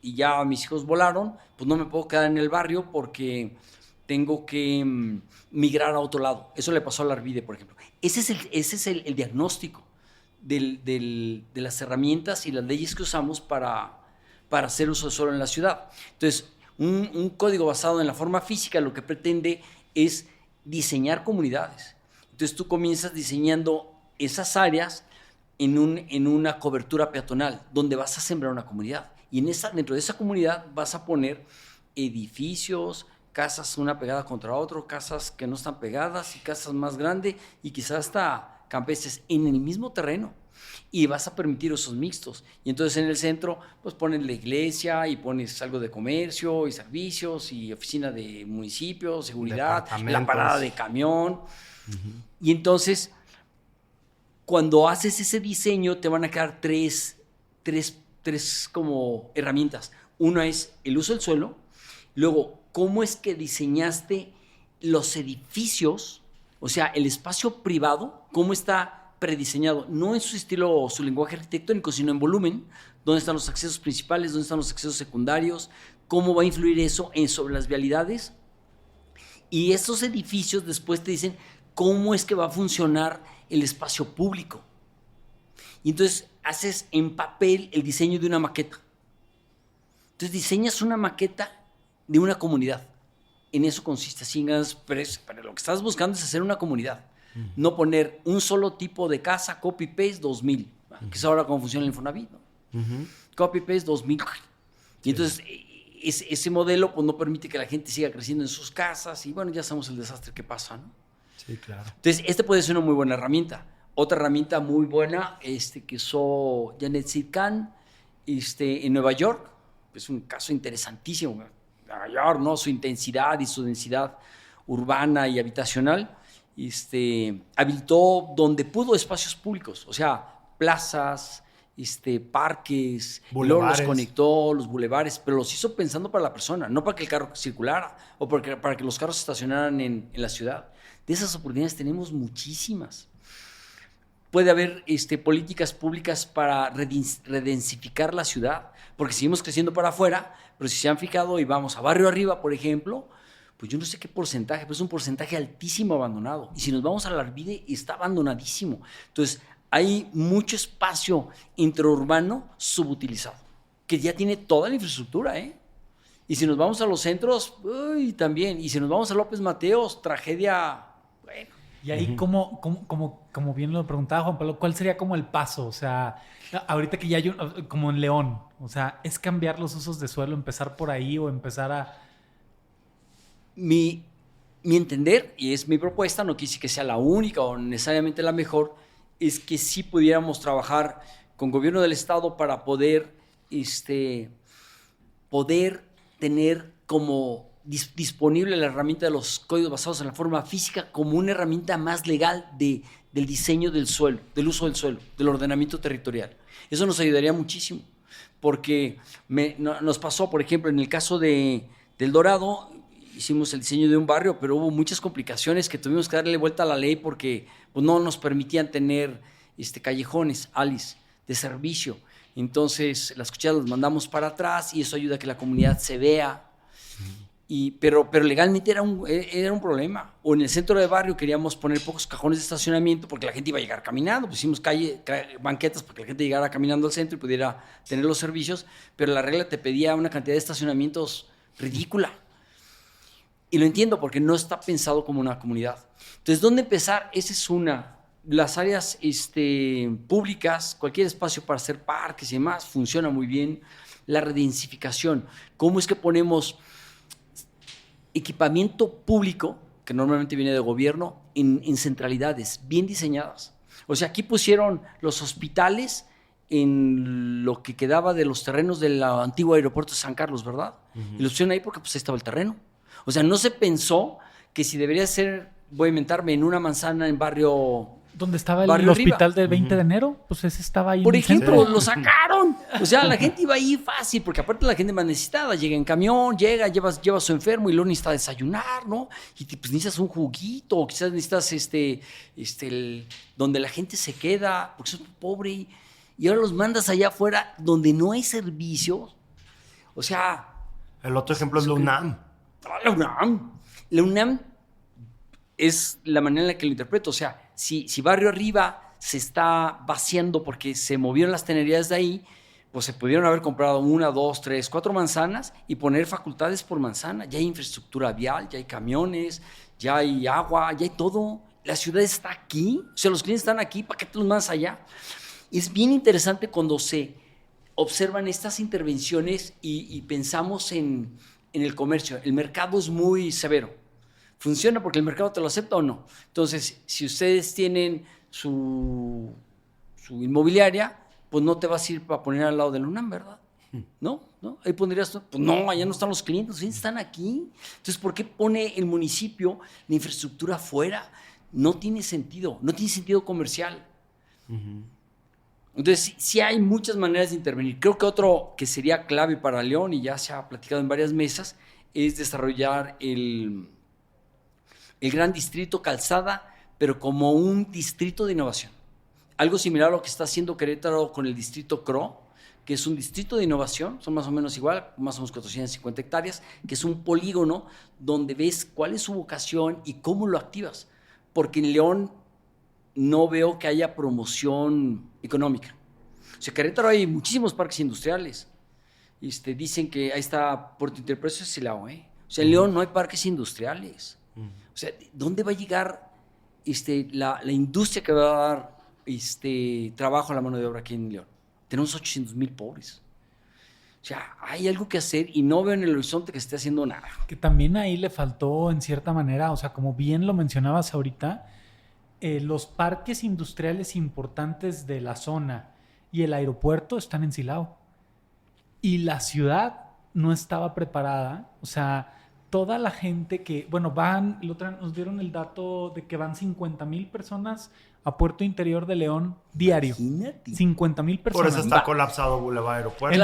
ya mis hijos volaron, pues no me puedo quedar en el barrio porque tengo que migrar a otro lado. Eso le pasó a la Arvide, por ejemplo. Ese es el diagnóstico de las herramientas y las leyes que usamos para hacer uso de suelo en la ciudad. Entonces, un código basado en la forma física lo que pretende es diseñar comunidades. Entonces, tú comienzas diseñando esas áreas en una cobertura peatonal donde vas a sembrar una comunidad. Y dentro de esa comunidad vas a poner edificios, casas una pegada contra otro, casas que no están pegadas y casas más grandes y quizás hasta campestres en el mismo terreno. Y vas a permitir usos mixtos. Y entonces en el centro pues pones la iglesia y pones algo de comercio y servicios y oficina de municipio, seguridad, la parada de camión. Y entonces cuando haces ese diseño te van a quedar tres como herramientas. Una es el uso del suelo, luego cómo es que diseñaste los edificios, o sea, el espacio privado, cómo está prediseñado, no en su estilo o su lenguaje arquitectónico, sino en volumen, dónde están los accesos principales, dónde están los accesos secundarios, cómo va a influir eso sobre las vialidades. Y esos edificios después te dicen cómo es que va a funcionar el espacio público. Y entonces haces en papel el diseño de una maqueta. Entonces diseñas una maqueta de una comunidad. En eso consiste. Pero lo que estás buscando es hacer una comunidad. No poner un solo tipo de casa, copy-paste 2000, que es ahora cómo funciona el Infonavit, ¿no? Copy-paste 2000. Y entonces ese modelo pues, no permite que la gente siga creciendo en sus casas y bueno, ya sabemos el desastre que pasa, ¿no? Sí, claro. Entonces, puede ser una muy buena herramienta. Otra herramienta muy buena que usó Janet Sitkan en Nueva York, es un caso interesantísimo. Nueva York, ¿no? Su intensidad y su densidad urbana y habitacional, habilitó donde pudo espacios públicos, o sea, plazas, parques, luego los conectó, los bulevares, pero los hizo pensando para la persona, no para que el carro circulara o para que los carros se estacionaran en la ciudad. De esas oportunidades tenemos muchísimas. Puede haber políticas públicas para redensificar la ciudad, porque seguimos creciendo para afuera, pero si se han fijado y vamos a Barrio Arriba, por ejemplo, pues yo no sé qué porcentaje, pero es un porcentaje altísimo abandonado. Y si nos vamos a la Arvide, está abandonadísimo. Entonces, hay mucho espacio intraurbano subutilizado, que ya tiene toda la infraestructura, ¿eh? Y si nos vamos a los centros, también. Y si nos vamos a López Mateos, tragedia, bueno. Y ahí, como bien lo preguntaba Juan Pablo, ¿cuál sería como el paso? O sea, ahorita que ya hay como en León, o sea, ¿es cambiar los usos de suelo, empezar por ahí o empezar a...? Mi entender, y es mi propuesta, no quise que sea la única o necesariamente la mejor, es que sí pudiéramos trabajar con gobierno del estado para poder tener como disponible la herramienta de los códigos basados en la forma física como una herramienta más legal del diseño del suelo, del uso del suelo, del ordenamiento territorial. Eso nos ayudaría muchísimo, porque nos pasó, por ejemplo, en el caso del Dorado, hicimos el diseño de un barrio, pero hubo muchas complicaciones que tuvimos que darle vuelta a la ley porque pues, no nos permitían tener callejones, ALIs, de servicio. Entonces, las cuchillas las mandamos para atrás y eso ayuda a que la comunidad se vea. Pero legalmente era un problema. O en el centro de barrio queríamos poner pocos cajones de estacionamiento porque la gente iba a llegar caminando. Pues hicimos banquetas para que la gente llegara caminando al centro y pudiera tener los servicios, pero la regla te pedía una cantidad de estacionamientos ridícula. Y lo entiendo porque no está pensado como una comunidad. Entonces, ¿dónde empezar? Esa es una. Las áreas públicas, cualquier espacio para hacer parques y demás, funciona muy bien. La redensificación. ¿Cómo es que ponemos equipamiento público, que normalmente viene de gobierno, en centralidades bien diseñadas? O sea, aquí pusieron los hospitales en lo que quedaba de los terrenos del antiguo aeropuerto de San Carlos, ¿verdad? Y los pusieron ahí porque pues ahí estaba el terreno. O sea, no se pensó que si debería ser, voy a inventarme, en una manzana en barrio... ¿Dónde estaba el hospital del 20 de enero? Pues ese estaba ahí. Por ejemplo, lo sacaron. O sea, la gente iba ahí fácil, porque aparte la gente más necesitada, llega en camión, lleva a su enfermo y luego necesita desayunar, ¿no? Y pues necesitas un juguito, o quizás necesitas donde la gente se queda, porque es pobre, y ahora los mandas allá afuera donde no hay servicios. O sea... El otro ejemplo es la UNAM. La UNAM es la manera en la que lo interpreto. O sea, si Barrio Arriba se está vaciando porque se movieron las tenerías de ahí, pues se pudieron haber comprado 1, 2, 3, 4 manzanas y poner facultades por manzana. Ya hay infraestructura vial, ya hay camiones, ya hay agua, ya hay todo. La ciudad está aquí. O sea, los clientes están aquí, ¿para qué te los mandas allá? Es bien interesante cuando se observan estas intervenciones y pensamos en el comercio. El mercado es muy severo. ¿Funciona porque el mercado te lo acepta o no? Entonces, si ustedes tienen su inmobiliaria, pues no te vas a ir para poner al lado del UNAM, ¿verdad? ¿No? Ahí pondrías tú. Pues no, allá no están los clientes están aquí. Entonces, ¿por qué pone el municipio la infraestructura afuera? No tiene sentido comercial. Entonces, sí hay muchas maneras de intervenir. Creo que otro que sería clave para León, y ya se ha platicado en varias mesas, es desarrollar el Gran Distrito Calzada, pero como un distrito de innovación. Algo similar a lo que está haciendo Querétaro con el distrito CRO, que es un distrito de innovación, son más o menos igual, más o menos 450 hectáreas, que es un polígono donde ves cuál es su vocación y cómo lo activas. Porque en León no veo que haya promoción económica. O sea, en Querétaro hay muchísimos parques industriales. Dicen que ahí está Puerto Interpreso y Silao, O sea, en León no hay parques industriales. O sea, ¿dónde va a llegar la industria que va a dar trabajo a la mano de obra aquí en León? Tenemos 800,000 pobres. O sea, hay algo que hacer y no veo en el horizonte que esté haciendo nada. Que también ahí le faltó en cierta manera, o sea, como bien lo mencionabas ahorita, los parques industriales importantes de la zona y el aeropuerto están en Silao. Y la ciudad no estaba preparada, o sea... Toda la gente que, bueno, nos dieron el dato de que van 50,000 personas a Puerto Interior de León diario. Imagínate. 50,000 personas. Por eso está colapsado Boulevard Aeropuerto.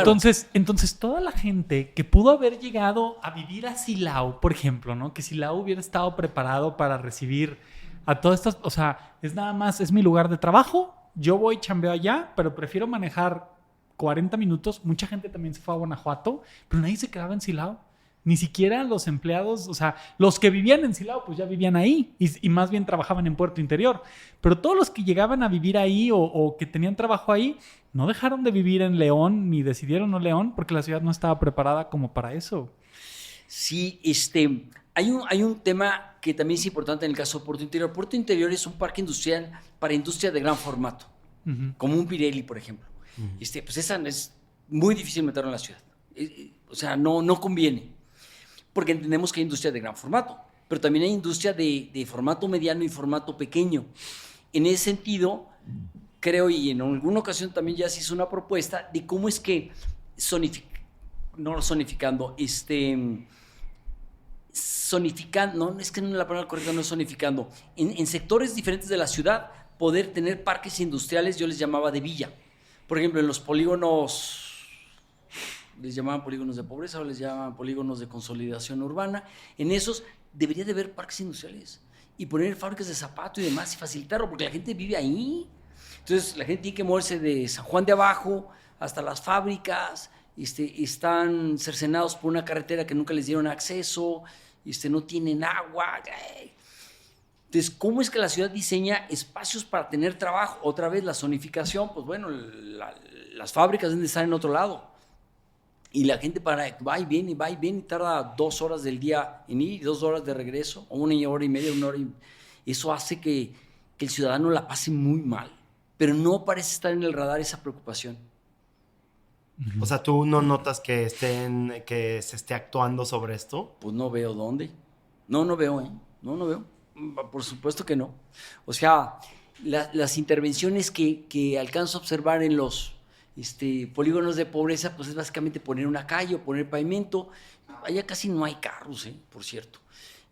Entonces, toda la gente que pudo haber llegado a vivir a Silao, por ejemplo, ¿no? Que Silao hubiera estado preparado para recibir a todas estas, o sea, es mi lugar de trabajo, yo voy, chambeo allá, pero prefiero manejar 40 minutos. Mucha gente también se fue a Guanajuato, pero nadie se quedaba en Silao. Ni siquiera los empleados, o sea, los que vivían en Silao, pues ya vivían ahí y más bien trabajaban en Puerto Interior. Pero todos los que llegaban a vivir ahí o que tenían trabajo ahí, no dejaron de vivir en León ni decidieron no León porque la ciudad no estaba preparada como para eso. Sí, hay un tema que también es importante en el caso de Puerto Interior. Puerto Interior es un parque industrial para industria de gran formato, como un Pirelli, por ejemplo. Pues esa es muy difícil meterlo en la ciudad. O sea, no conviene. Porque entendemos que hay industria de gran formato, pero también hay industria de formato mediano y formato pequeño. En ese sentido, creo, y en alguna ocasión también ya se hizo una propuesta de cómo es que sonificando, no, es que no la palabra correcta no es sonificando, en sectores diferentes de la ciudad poder tener parques industriales, yo les llamaba de villa. Por ejemplo, en los polígonos, les llamaban polígonos de pobreza o les llamaban polígonos de consolidación urbana, en esos debería de haber parques industriales y poner fábricas de zapato y demás y facilitarlo, porque la gente vive ahí. Entonces la gente tiene que moverse de San Juan de Abajo hasta las fábricas, están cercenados por una carretera que nunca les dieron acceso, no tienen agua. Entonces, ¿cómo es que la ciudad diseña espacios para tener trabajo? Otra vez la zonificación, pues bueno, las fábricas deben de estar en otro lado. Y la gente va y viene, y tarda 2 horas del día en ir y 2 horas de regreso, o 1 hora y media, 1 hora y... Eso hace que el ciudadano la pase muy mal, pero no parece estar en el radar esa preocupación. O sea, ¿tú no notas que se esté actuando sobre esto? Pues no veo dónde. No veo, No veo. Por supuesto que no. O sea, las intervenciones que alcanzo a observar en los polígonos de pobreza, pues es básicamente poner una calle o poner pavimento. Allá casi no hay carros, por cierto.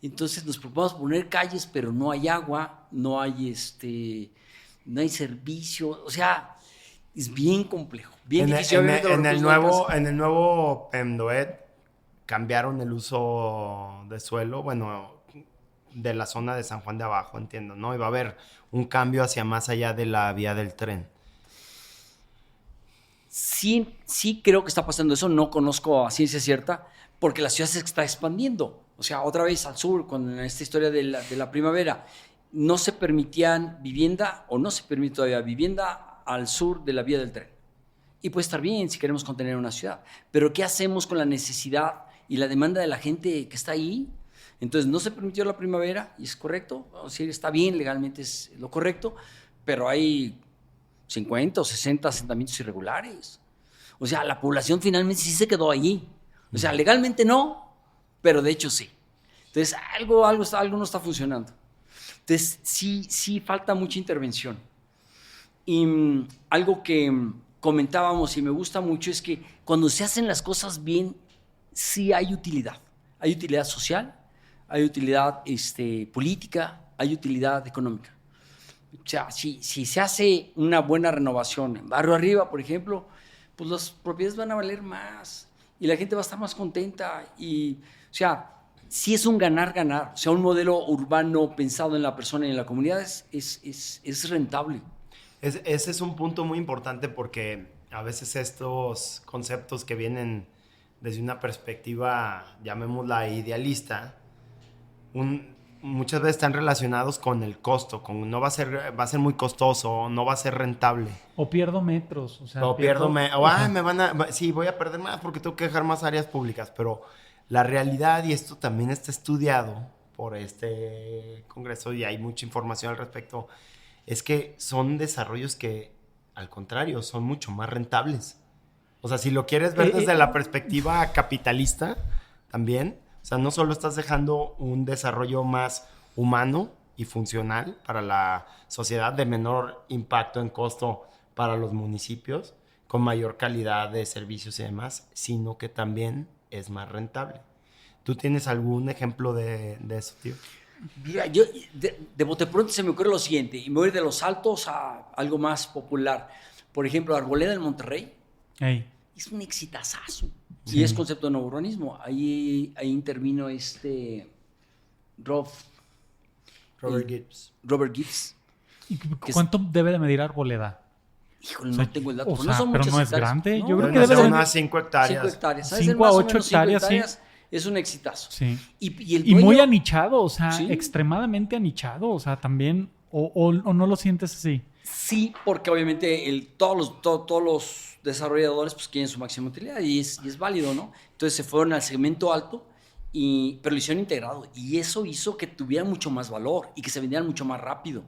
Entonces nos preocupamos poner calles, pero no hay agua, no hay servicio. O sea, es bien complejo, bien difícil. En el nuevo PEMDOED cambiaron el uso de suelo, bueno, de la zona de San Juan de Abajo, entiendo, ¿no? Y va a haber un cambio hacia más allá de la vía del tren. Sí creo que está pasando eso, no conozco a ciencia cierta, porque la ciudad se está expandiendo. O sea, otra vez al sur, con esta historia de la primavera, no se permitían vivienda, o no se permite todavía vivienda al sur de la vía del tren. Y puede estar bien si queremos contener una ciudad, pero ¿qué hacemos con la necesidad y la demanda de la gente que está ahí? Entonces no se permitió la primavera, y es correcto, o sea, está bien, legalmente es lo correcto, pero hay 50 o 60 asentamientos irregulares. O sea, la población finalmente sí se quedó allí. O sea, legalmente no, pero de hecho sí. Entonces algo no está funcionando. Entonces sí falta mucha intervención. Y algo que comentábamos y me gusta mucho es que cuando se hacen las cosas bien, sí hay utilidad. Hay utilidad social, hay utilidad política, hay utilidad económica. O sea, si se hace una buena renovación en Barrio Arriba, por ejemplo, pues las propiedades van a valer más y la gente va a estar más contenta. Y, o sea, sí es un ganar-ganar. O sea, un modelo urbano pensado en la persona y en la comunidad es rentable. Ese es un punto muy importante porque a veces estos conceptos que vienen desde una perspectiva, llamémosla idealista, muchas veces están relacionados con el costo, con va a ser muy costoso, no va a ser rentable. O pierdo metros, o sea, sí, voy a perder más porque tengo que dejar más áreas públicas, pero la realidad, y esto también está estudiado por este congreso y hay mucha información al respecto, es que son desarrollos que, al contrario, son mucho más rentables. O sea, si lo quieres ver desde la perspectiva capitalista, también, o sea, no solo estás dejando un desarrollo más humano y funcional para la sociedad, de menor impacto en costo para los municipios, con mayor calidad de servicios y demás, sino que también es más rentable. ¿Tú tienes algún ejemplo de eso, tío? Mira, yo de bote pronto se me ocurre lo siguiente, y me voy de los altos a algo más popular. Por ejemplo, Arboleda en Monterrey. Hey. Es un exitazazo. Sí. Y es concepto de nuevo urbanismo. Ahí intervino Robert Gibbs. Robert Gibbs. ¿Y cuánto debe de medir Arboleda? Híjole, no tengo el dato. O sea, pero no es grande. No, yo creo que debe ser unas 5 hectáreas. 5 hectáreas. 5 a 8 hectáreas, sí. Es un exitazo. Sí. Y el dueño, muy anichado, o sea, ¿sí? Extremadamente anichado. O sea, también, o no lo sientes así. Sí, porque obviamente todos los desarrolladores pues quieren su máxima utilidad y es válido, ¿no? Entonces se fueron al segmento alto, pero lo hicieron integrado. Y eso hizo que tuviera mucho más valor y que se vendieran mucho más rápido.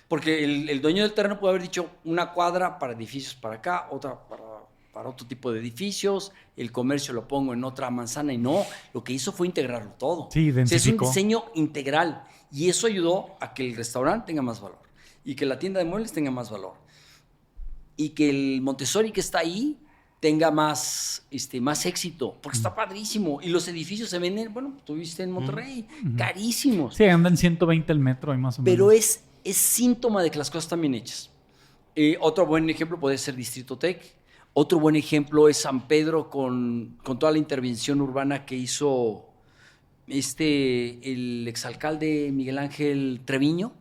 Porque el dueño del terreno puede haber dicho una cuadra para edificios para acá, otra para otro tipo de edificios, el comercio lo pongo en otra manzana y no, lo que hizo fue integrarlo todo. Sí, identificó. O sea, es un diseño integral y eso ayudó a que el restaurante tenga más valor y que la tienda de muebles tenga más valor y que el Montessori que está ahí tenga más éxito, porque está padrísimo. Y los edificios se venden, bueno, tú viste en Monterrey, carísimos. Sí, andan 120 el metro y más o menos. Pero es síntoma de que las cosas están bien hechas. Otro buen ejemplo puede ser Distrito Tech. Otro buen ejemplo es San Pedro con toda la intervención urbana que hizo el exalcalde Miguel Ángel Treviño.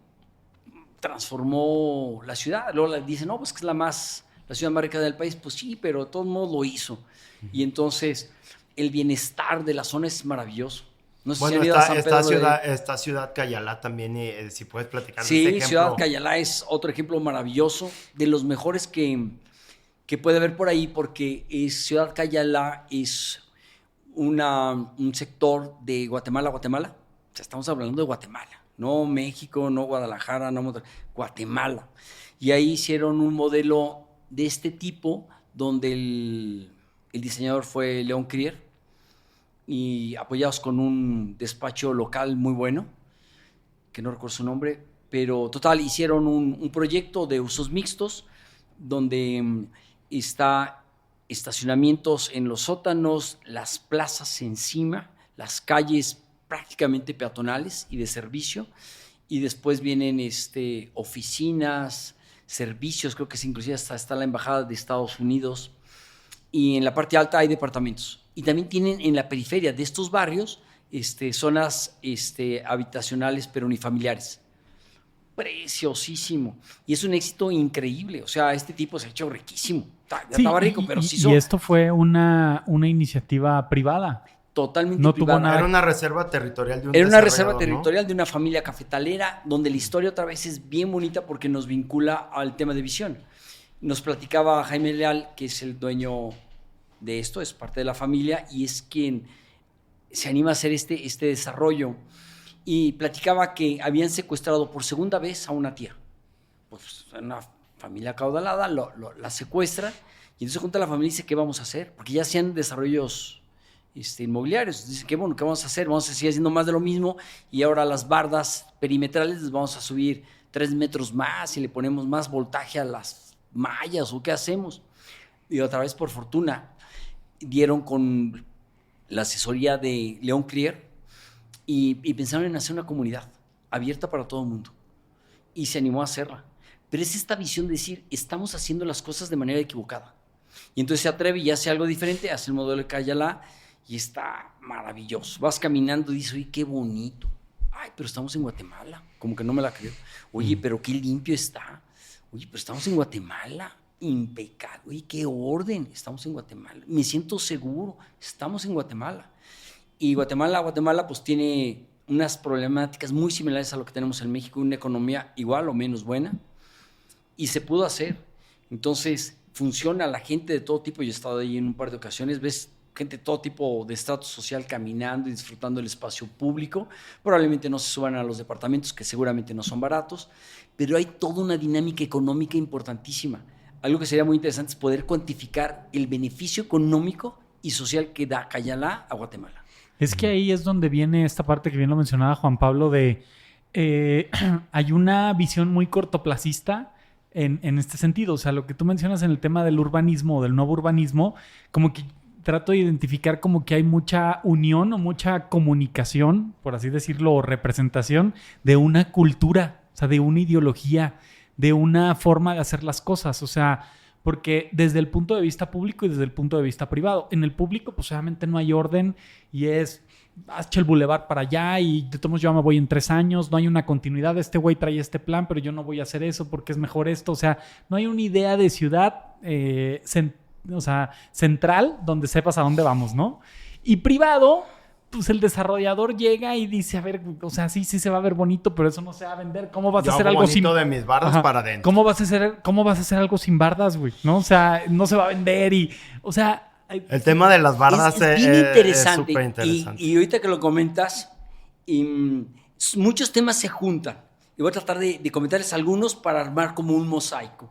Transformó la ciudad. Luego dicen, no, pues que es la ciudad más rica del país. Pues sí, pero de todos modos lo hizo. Y entonces el bienestar de la zona es maravilloso. No sé bueno, si esta ciudad Cayalá también, si puedes platicar de sí, este ejemplo. Ciudad Cayalá es otro ejemplo maravilloso, de los mejores que puede haber por ahí, porque Ciudad Cayalá es un sector de Guatemala. O sea, estamos hablando de Guatemala. No México, no Guadalajara, no Guatemala. Y ahí hicieron un modelo de este tipo donde el diseñador fue León Crier y apoyados con un despacho local muy bueno, que no recuerdo su nombre, pero total, hicieron un proyecto de usos mixtos donde está estacionamientos en los sótanos, las plazas encima, las calles prácticamente peatonales y de servicio, y después vienen oficinas, servicios, creo que es inclusive hasta está la embajada de Estados Unidos, y en la parte alta hay departamentos. Y también tienen en la periferia de estos barrios zonas habitacionales pero unifamiliares. Preciosísimo. Y es un éxito increíble. O sea, este tipo se ha hecho riquísimo. Ya estaba rico, pero sí hizo... Y esto fue una iniciativa privada. Totalmente no privada. Tuvo nada. Era una reserva territorial de un Era una reserva ¿no? territorial de una familia cafetalera, donde la historia otra vez es bien bonita porque nos vincula al tema de visión. Nos platicaba Jaime Leal, que es el dueño de esto, es parte de la familia y es quien se anima a hacer este desarrollo. Y platicaba que habían secuestrado por segunda vez a una tía. Pues una familia acaudalada, la secuestra y entonces junta a la familia y dice, ¿qué vamos a hacer? Porque ya hacían desarrollos inmobiliarios. Dice, ¿qué vamos a hacer? Vamos a seguir haciendo más de lo mismo y ahora las bardas perimetrales les vamos a subir 3 metros más y le ponemos más voltaje a las mallas o qué hacemos. Y otra vez, por fortuna, dieron con la asesoría de León Crier y pensaron en hacer una comunidad abierta para todo el mundo. Y se animó a hacerla. Pero es esta visión de decir, estamos haciendo las cosas de manera equivocada. Y entonces se atreve y hace algo diferente, hace el modelo de Cayalá y está maravilloso. Vas caminando y dices, oye, qué bonito. Ay, pero estamos en Guatemala. Como que no me la creo. Oye, pero qué limpio está. Oye, pero estamos en Guatemala. Impecable. Oye, qué orden. Estamos en Guatemala. Me siento seguro. Estamos en Guatemala. Y Guatemala pues tiene unas problemáticas muy similares a lo que tenemos en México, una economía igual o menos buena. Y se pudo hacer. Entonces, funciona la gente de todo tipo. Yo he estado ahí en un par de ocasiones. Ves gente de todo tipo de estrato social caminando y disfrutando del espacio público. Probablemente no se suban a los departamentos, que seguramente no son baratos, pero hay toda una dinámica económica importantísima. Algo que sería muy interesante es poder cuantificar el beneficio económico y social que da Cayalá a Guatemala. Es que ahí es donde viene esta parte que bien lo mencionaba Juan Pablo de hay una visión muy cortoplacista en este sentido. O sea, lo que tú mencionas en el tema del urbanismo o del nuevo urbanismo, como que trato de identificar como que hay mucha unión o mucha comunicación, por así decirlo, o representación de una cultura, o sea, de una ideología, de una forma de hacer las cosas. O sea, porque desde el punto de vista público y desde el punto de vista privado, en el público pues obviamente no hay orden y es hazte el bulevar para allá y de todos modos yo me voy en 3 años, no hay una continuidad, este güey trae este plan, pero yo no voy a hacer eso porque es mejor esto. O sea, no hay una idea de ciudad central donde sepas a dónde vamos, ¿no? Y privado, pues el desarrollador llega y dice, a ver, o sea, sí se va a ver bonito, pero eso no se va a vender. ¿Cómo vas a hacer algo sin de mis bardas para adentro? ¿Cómo vas a hacer algo sin bardas, güey? ¿No? O sea, no se va a vender y, o sea, el tema de las bardas es bien interesante. Es súper interesante. Y ahorita que lo comentas, muchos temas se juntan. Y voy a tratar de comentarles algunos para armar como un mosaico.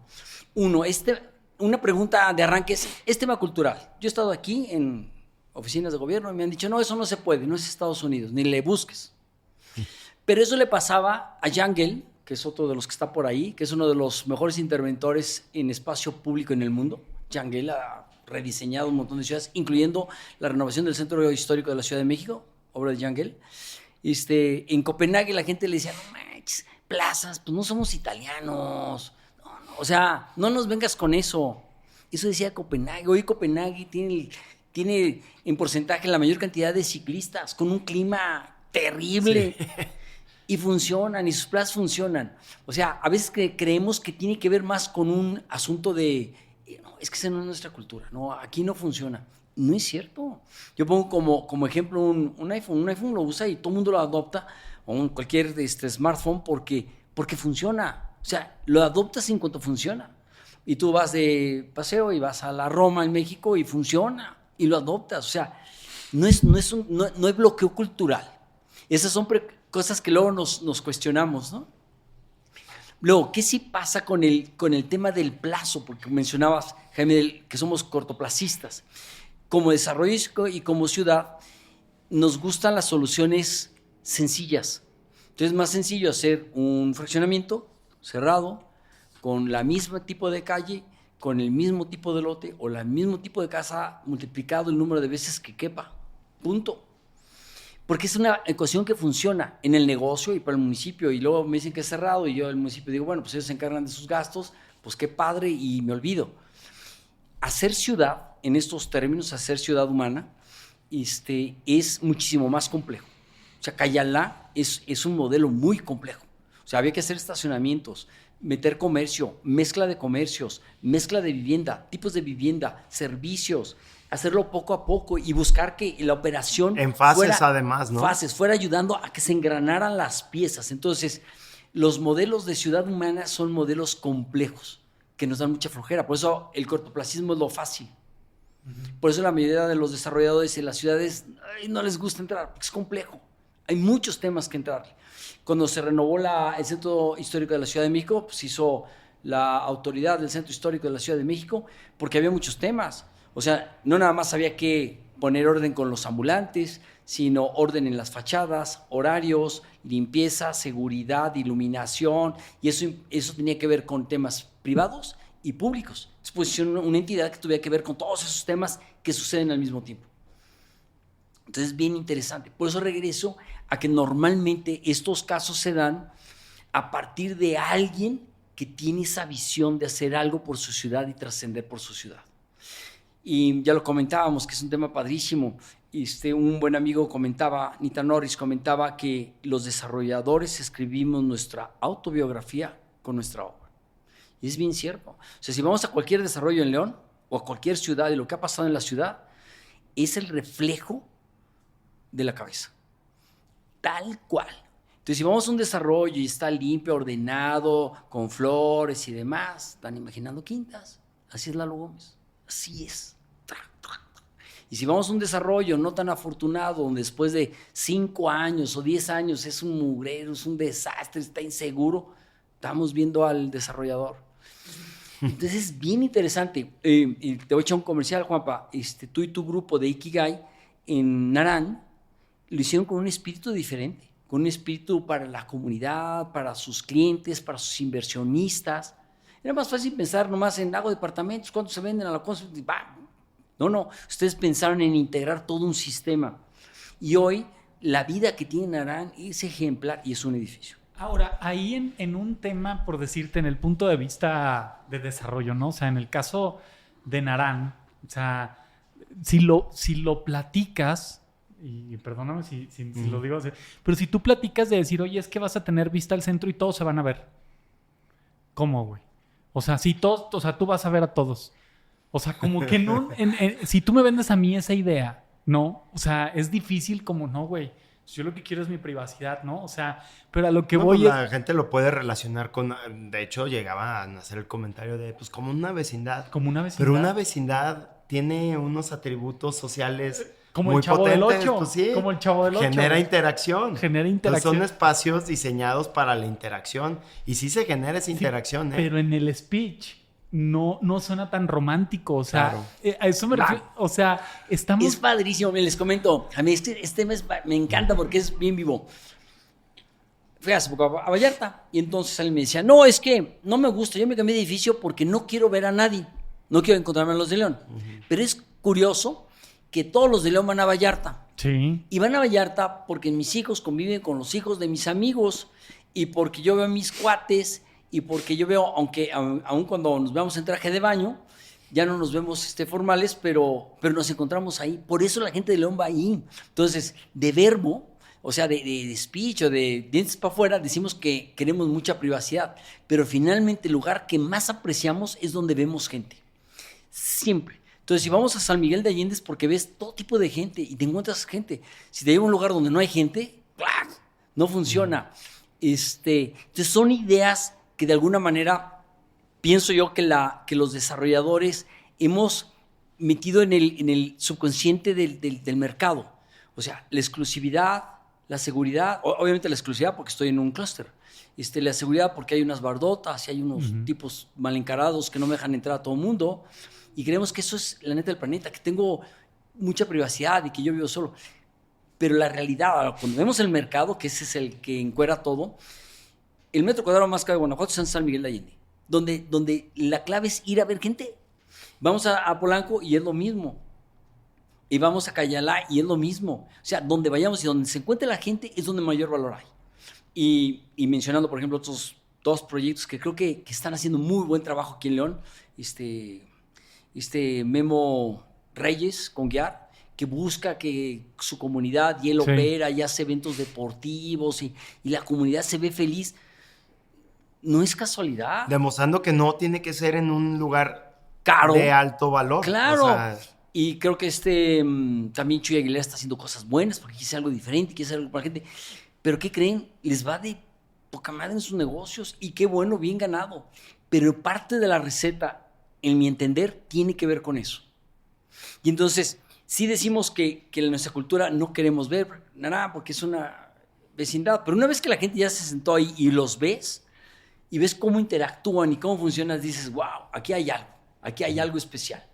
Uno, una pregunta de arranque es tema cultural. Yo he estado aquí en oficinas de gobierno y me han dicho, no, eso no se puede, no es Estados Unidos, ni le busques. Pero eso le pasaba a Yangel que es otro de los que está por ahí, que es uno de los mejores interventores en espacio público en el mundo. Jan Gehl ha rediseñado un montón de ciudades, incluyendo la renovación del Centro Histórico de la Ciudad de México, obra de Jan Gehl. En Copenhague la gente le decía, no manches, plazas, pues no somos italianos. O sea, no nos vengas con eso. Eso decía Copenhague. Hoy Copenhague tiene en porcentaje la mayor cantidad de ciclistas, con un clima terrible. Sí. Y funcionan, y sus plazas funcionan. O sea, a veces creemos que tiene que ver más con un asunto de, no, es que esa no es nuestra cultura, no, aquí no funciona. No es cierto. Yo pongo como ejemplo un iPhone. Un iPhone lo usa y todo el mundo lo adopta, o cualquier smartphone, porque funciona. O sea, lo adoptas en cuanto funciona. Y tú vas de paseo y vas a la Roma en México y funciona, y lo adoptas. O sea, no hay bloqueo cultural. Esas son cosas que luego nos cuestionamos, ¿no? Luego, ¿qué sí pasa con el tema del plazo? Porque mencionabas, Jaime, que somos cortoplacistas. Como desarrollo y como ciudad, nos gustan las soluciones sencillas. Entonces, es más sencillo hacer un fraccionamiento cerrado, con el mismo tipo de calle, con el mismo tipo de lote o el mismo tipo de casa multiplicado el número de veces que quepa. Punto. Porque es una ecuación que funciona en el negocio y para el municipio. Y luego me dicen que es cerrado y yo el municipio digo, bueno, pues ellos se encargan de sus gastos, pues qué padre, y me olvido. Hacer ciudad, en estos términos, hacer ciudad humana, es muchísimo más complejo. O sea, Cayalá es un modelo muy complejo. O sea, había que hacer estacionamientos, meter comercio, mezcla de comercios, mezcla de vivienda, tipos de vivienda, servicios, hacerlo poco a poco y buscar que la operación en fases además, ¿no? Fuera ayudando a que se engranaran las piezas. Entonces, los modelos de ciudad humana son modelos complejos que nos dan mucha flojera. Por eso el cortoplacismo es lo fácil. Por eso la mayoría de los desarrolladores en las ciudades no les gusta entrar, porque es complejo. Hay muchos temas que entrar. Cuando se renovó el Centro Histórico de la Ciudad de México, pues hizo la autoridad del Centro Histórico de la Ciudad de México, porque había muchos temas. O sea, no nada más había que poner orden con los ambulantes, sino orden en las fachadas, horarios, limpieza, seguridad, iluminación, y eso tenía que ver con temas privados y públicos. Después una entidad que tuviera que ver con todos esos temas que suceden al mismo tiempo. Entonces es bien interesante. Por eso regreso a que normalmente estos casos se dan a partir de alguien que tiene esa visión de hacer algo por su ciudad y trascender por su ciudad. Y ya lo comentábamos, que es un tema padrísimo. Un buen amigo comentaba, Nita Norris comentaba, que los desarrolladores escribimos nuestra autobiografía con nuestra obra. Y es bien cierto. O sea, si vamos a cualquier desarrollo en León o a cualquier ciudad y lo que ha pasado en la ciudad, es el reflejo de la cabeza. Tal cual. Entonces, si vamos a un desarrollo y está limpio, ordenado, con flores y demás, están imaginando quintas. Así es Lalo Gómez. Así es. Y si vamos a un desarrollo no tan afortunado, donde después de 5 años o 10 años es un mugrero, es un desastre, está inseguro, estamos viendo al desarrollador. Entonces es bien interesante. Y te voy a echar un comercial, Juanpa. Tú y tu grupo de Ikigai en Narán lo hicieron con un espíritu diferente, con un espíritu para la comunidad, para sus clientes, para sus inversionistas. Era más fácil pensar nomás en hago departamentos, cuántos se venden a la cosa. No, ustedes pensaron en integrar todo un sistema. Y hoy la vida que tiene Narán es ejemplar y es un edificio. Ahora, ahí en un tema, por decirte, en el punto de vista de desarrollo, ¿no? O sea, en el caso de Narán, o sea, si lo platicas, y perdóname si lo digo así, pero si tú platicas de decir, oye, es que vas a tener vista al centro y todos se van a ver. ¿Cómo, güey? O sea, si todos, o sea, tú vas a ver a todos. O sea, como que no, si tú me vendes a mí esa idea, ¿no? O sea, es difícil como, no, güey. Yo lo que quiero es mi privacidad, ¿no? O sea, pero a lo que voy es... La gente lo puede relacionar con... De hecho, llegaba a hacer el comentario de, pues, como una vecindad. Como una vecindad. Pero una vecindad tiene unos atributos sociales como muy el Chavo potentes. Del 8. Pues, sí, como el Chavo del 8. Genera interacción. Genera interacción. Pues son espacios diseñados para la interacción. Y sí se genera esa interacción, ¿eh? Pero en el speech... No suena tan romántico, o sea, claro. A eso me refiero, o sea, estamos... Es padrísimo, les comento, a mí este mes me encanta porque es bien vivo. fui hace poco a Vallarta y entonces alguien me decía, no, es que no me gusta, yo me cambié de edificio porque no quiero ver a nadie, no quiero encontrarme a los de León. Pero es curioso que todos los de León van a Vallarta. Sí. Y van a Vallarta porque mis hijos conviven con los hijos de mis amigos y porque yo veo a mis cuates y porque yo veo, aunque aun cuando nos veamos en traje de baño, ya no nos vemos formales, pero nos encontramos ahí. Por eso la gente de León va ahí. Entonces, de verbo, o sea, de speech o de dientes para afuera, decimos que queremos mucha privacidad, pero finalmente el lugar que más apreciamos es donde vemos gente. Siempre. Entonces, si vamos a San Miguel de Allende es porque ves todo tipo de gente y te encuentras gente. Si te lleva a un lugar donde no hay gente, ¡clac!, no funciona. Entonces, son ideas que de alguna manera pienso yo que los desarrolladores hemos metido en el subconsciente del mercado. O sea, la exclusividad, la seguridad, obviamente la exclusividad porque estoy en un clúster. La seguridad porque hay unas bardotas y hay unos tipos mal encarados que no me dejan entrar a todo el mundo. Y creemos que eso es la neta del planeta, que tengo mucha privacidad y que yo vivo solo. Pero la realidad, cuando vemos el mercado, que ese es el que encuera todo, el metro cuadrado más caro de Guanajuato es en San Miguel de Allende, donde la clave es ir a ver gente. Vamos a Polanco y es lo mismo. Y vamos a Cayalá y es lo mismo. O sea, donde vayamos y donde se encuentre la gente es donde mayor valor hay. Y mencionando, por ejemplo, otros dos proyectos que creo que están haciendo muy buen trabajo aquí en León. Memo Reyes con Guiar, que busca que su comunidad, y él opera y hace eventos deportivos y la comunidad se ve feliz. No es casualidad. Demostrando que no tiene que ser en un lugar caro, de alto valor. Claro. O sea, y creo que también Chuy Aguilera está haciendo cosas buenas porque quiere hacer algo diferente, quiere hacer algo para la gente. Pero ¿qué creen? Les va de poca madre en sus negocios y qué bueno, bien ganado. Pero parte de la receta, en mi entender, tiene que ver con eso. Y entonces, sí decimos que en nuestra cultura no queremos ver nada porque es una vecindad. Pero una vez que la gente ya se sentó ahí y los ves, y ves cómo interactúan y cómo funcionan, dices, wow, aquí hay algo especial.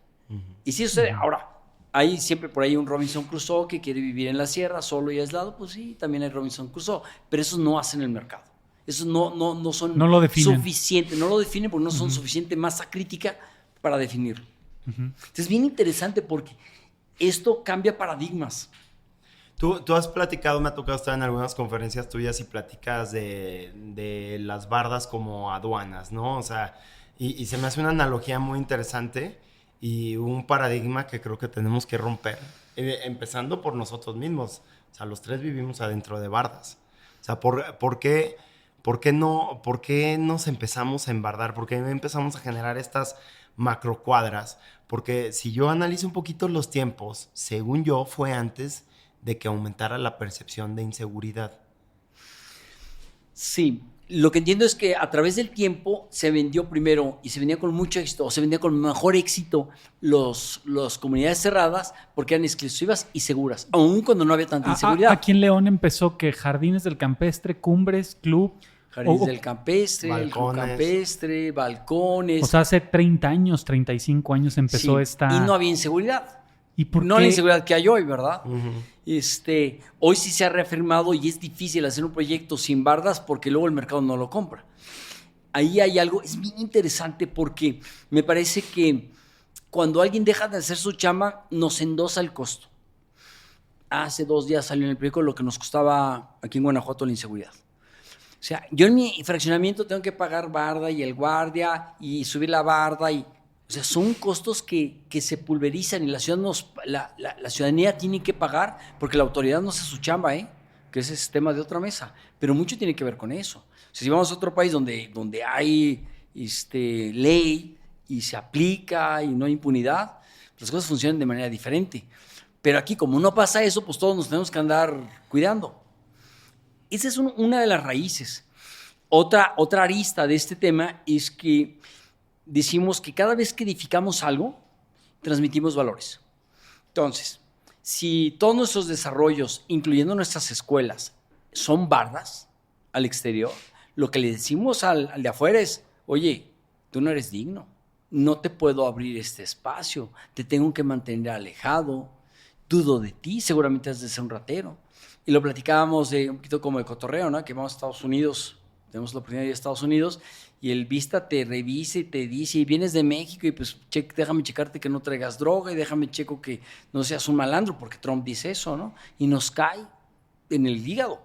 Y si sucede, ahora, hay siempre por ahí un Robinson Crusoe que quiere vivir en la sierra, solo y aislado, pues sí, también hay Robinson Crusoe, pero esos no hacen el mercado. Esos no son no lo definen. Suficientes, no lo definen porque no son suficiente masa crítica para definirlo. Entonces, es bien interesante porque esto cambia paradigmas. Tú has platicado, me ha tocado estar en algunas conferencias tuyas y platicas de las bardas como aduanas, ¿no? O sea, y se me hace una analogía muy interesante y un paradigma que creo que tenemos que romper, empezando por nosotros mismos. O sea, los tres vivimos adentro de bardas. O sea, ¿por qué nos empezamos a embardar? ¿Por qué empezamos a generar estas macrocuadras? Porque si yo analizo un poquito los tiempos, según yo, fue antes de que aumentara la percepción de inseguridad. Sí, lo que entiendo es que a través del tiempo se vendió primero y se vendía con mucho éxito, o se vendía con mejor éxito las comunidades cerradas porque eran exclusivas y seguras, aun cuando no había tanta inseguridad. Aquí en León empezó que Jardines del Campestre, Cumbres, Club... Jardines del Campestre, balcones. El Club Campestre, balcones. O sea, hace 30 años, 35 años empezó esta... Y no había inseguridad. ¿Y por no qué? La inseguridad que hay hoy, ¿verdad? Hoy sí se ha reafirmado y es difícil hacer un proyecto sin bardas porque luego el mercado no lo compra. Ahí hay algo, es bien interesante porque me parece que cuando alguien deja de hacer su chamba, nos endosa el costo. Hace 2 días salió en el periódico lo que nos costaba aquí en Guanajuato la inseguridad. O sea, yo en mi fraccionamiento tengo que pagar barda y el guardia y subir la barda y... O sea, son costos que se pulverizan y la ciudadanía tiene que pagar porque la autoridad no hace su chamba, que ese es tema de otra mesa. Pero mucho tiene que ver con eso. O sea, si vamos a otro país donde hay ley y se aplica y no hay impunidad, las cosas funcionan de manera diferente. Pero aquí, como no pasa eso, pues todos nos tenemos que andar cuidando. Esa es una de las raíces. Otra arista de este tema es que decimos que cada vez que edificamos algo, transmitimos valores. Entonces, si todos nuestros desarrollos, incluyendo nuestras escuelas, son bardas al exterior, lo que le decimos al de afuera es, oye, tú no eres digno, no te puedo abrir este espacio, te tengo que mantener alejado, dudo de ti, seguramente has de ser un ratero. Y lo platicábamos de un poquito como de cotorreo, ¿no? Que vamos a Estados Unidos, tenemos la oportunidad de ir a Estados Unidos y el Vista te revisa y te dice, y vienes de México y pues déjame checarte que no traigas droga y déjame checo que no seas un malandro, porque Trump dice eso, ¿no? Y nos cae en el hígado.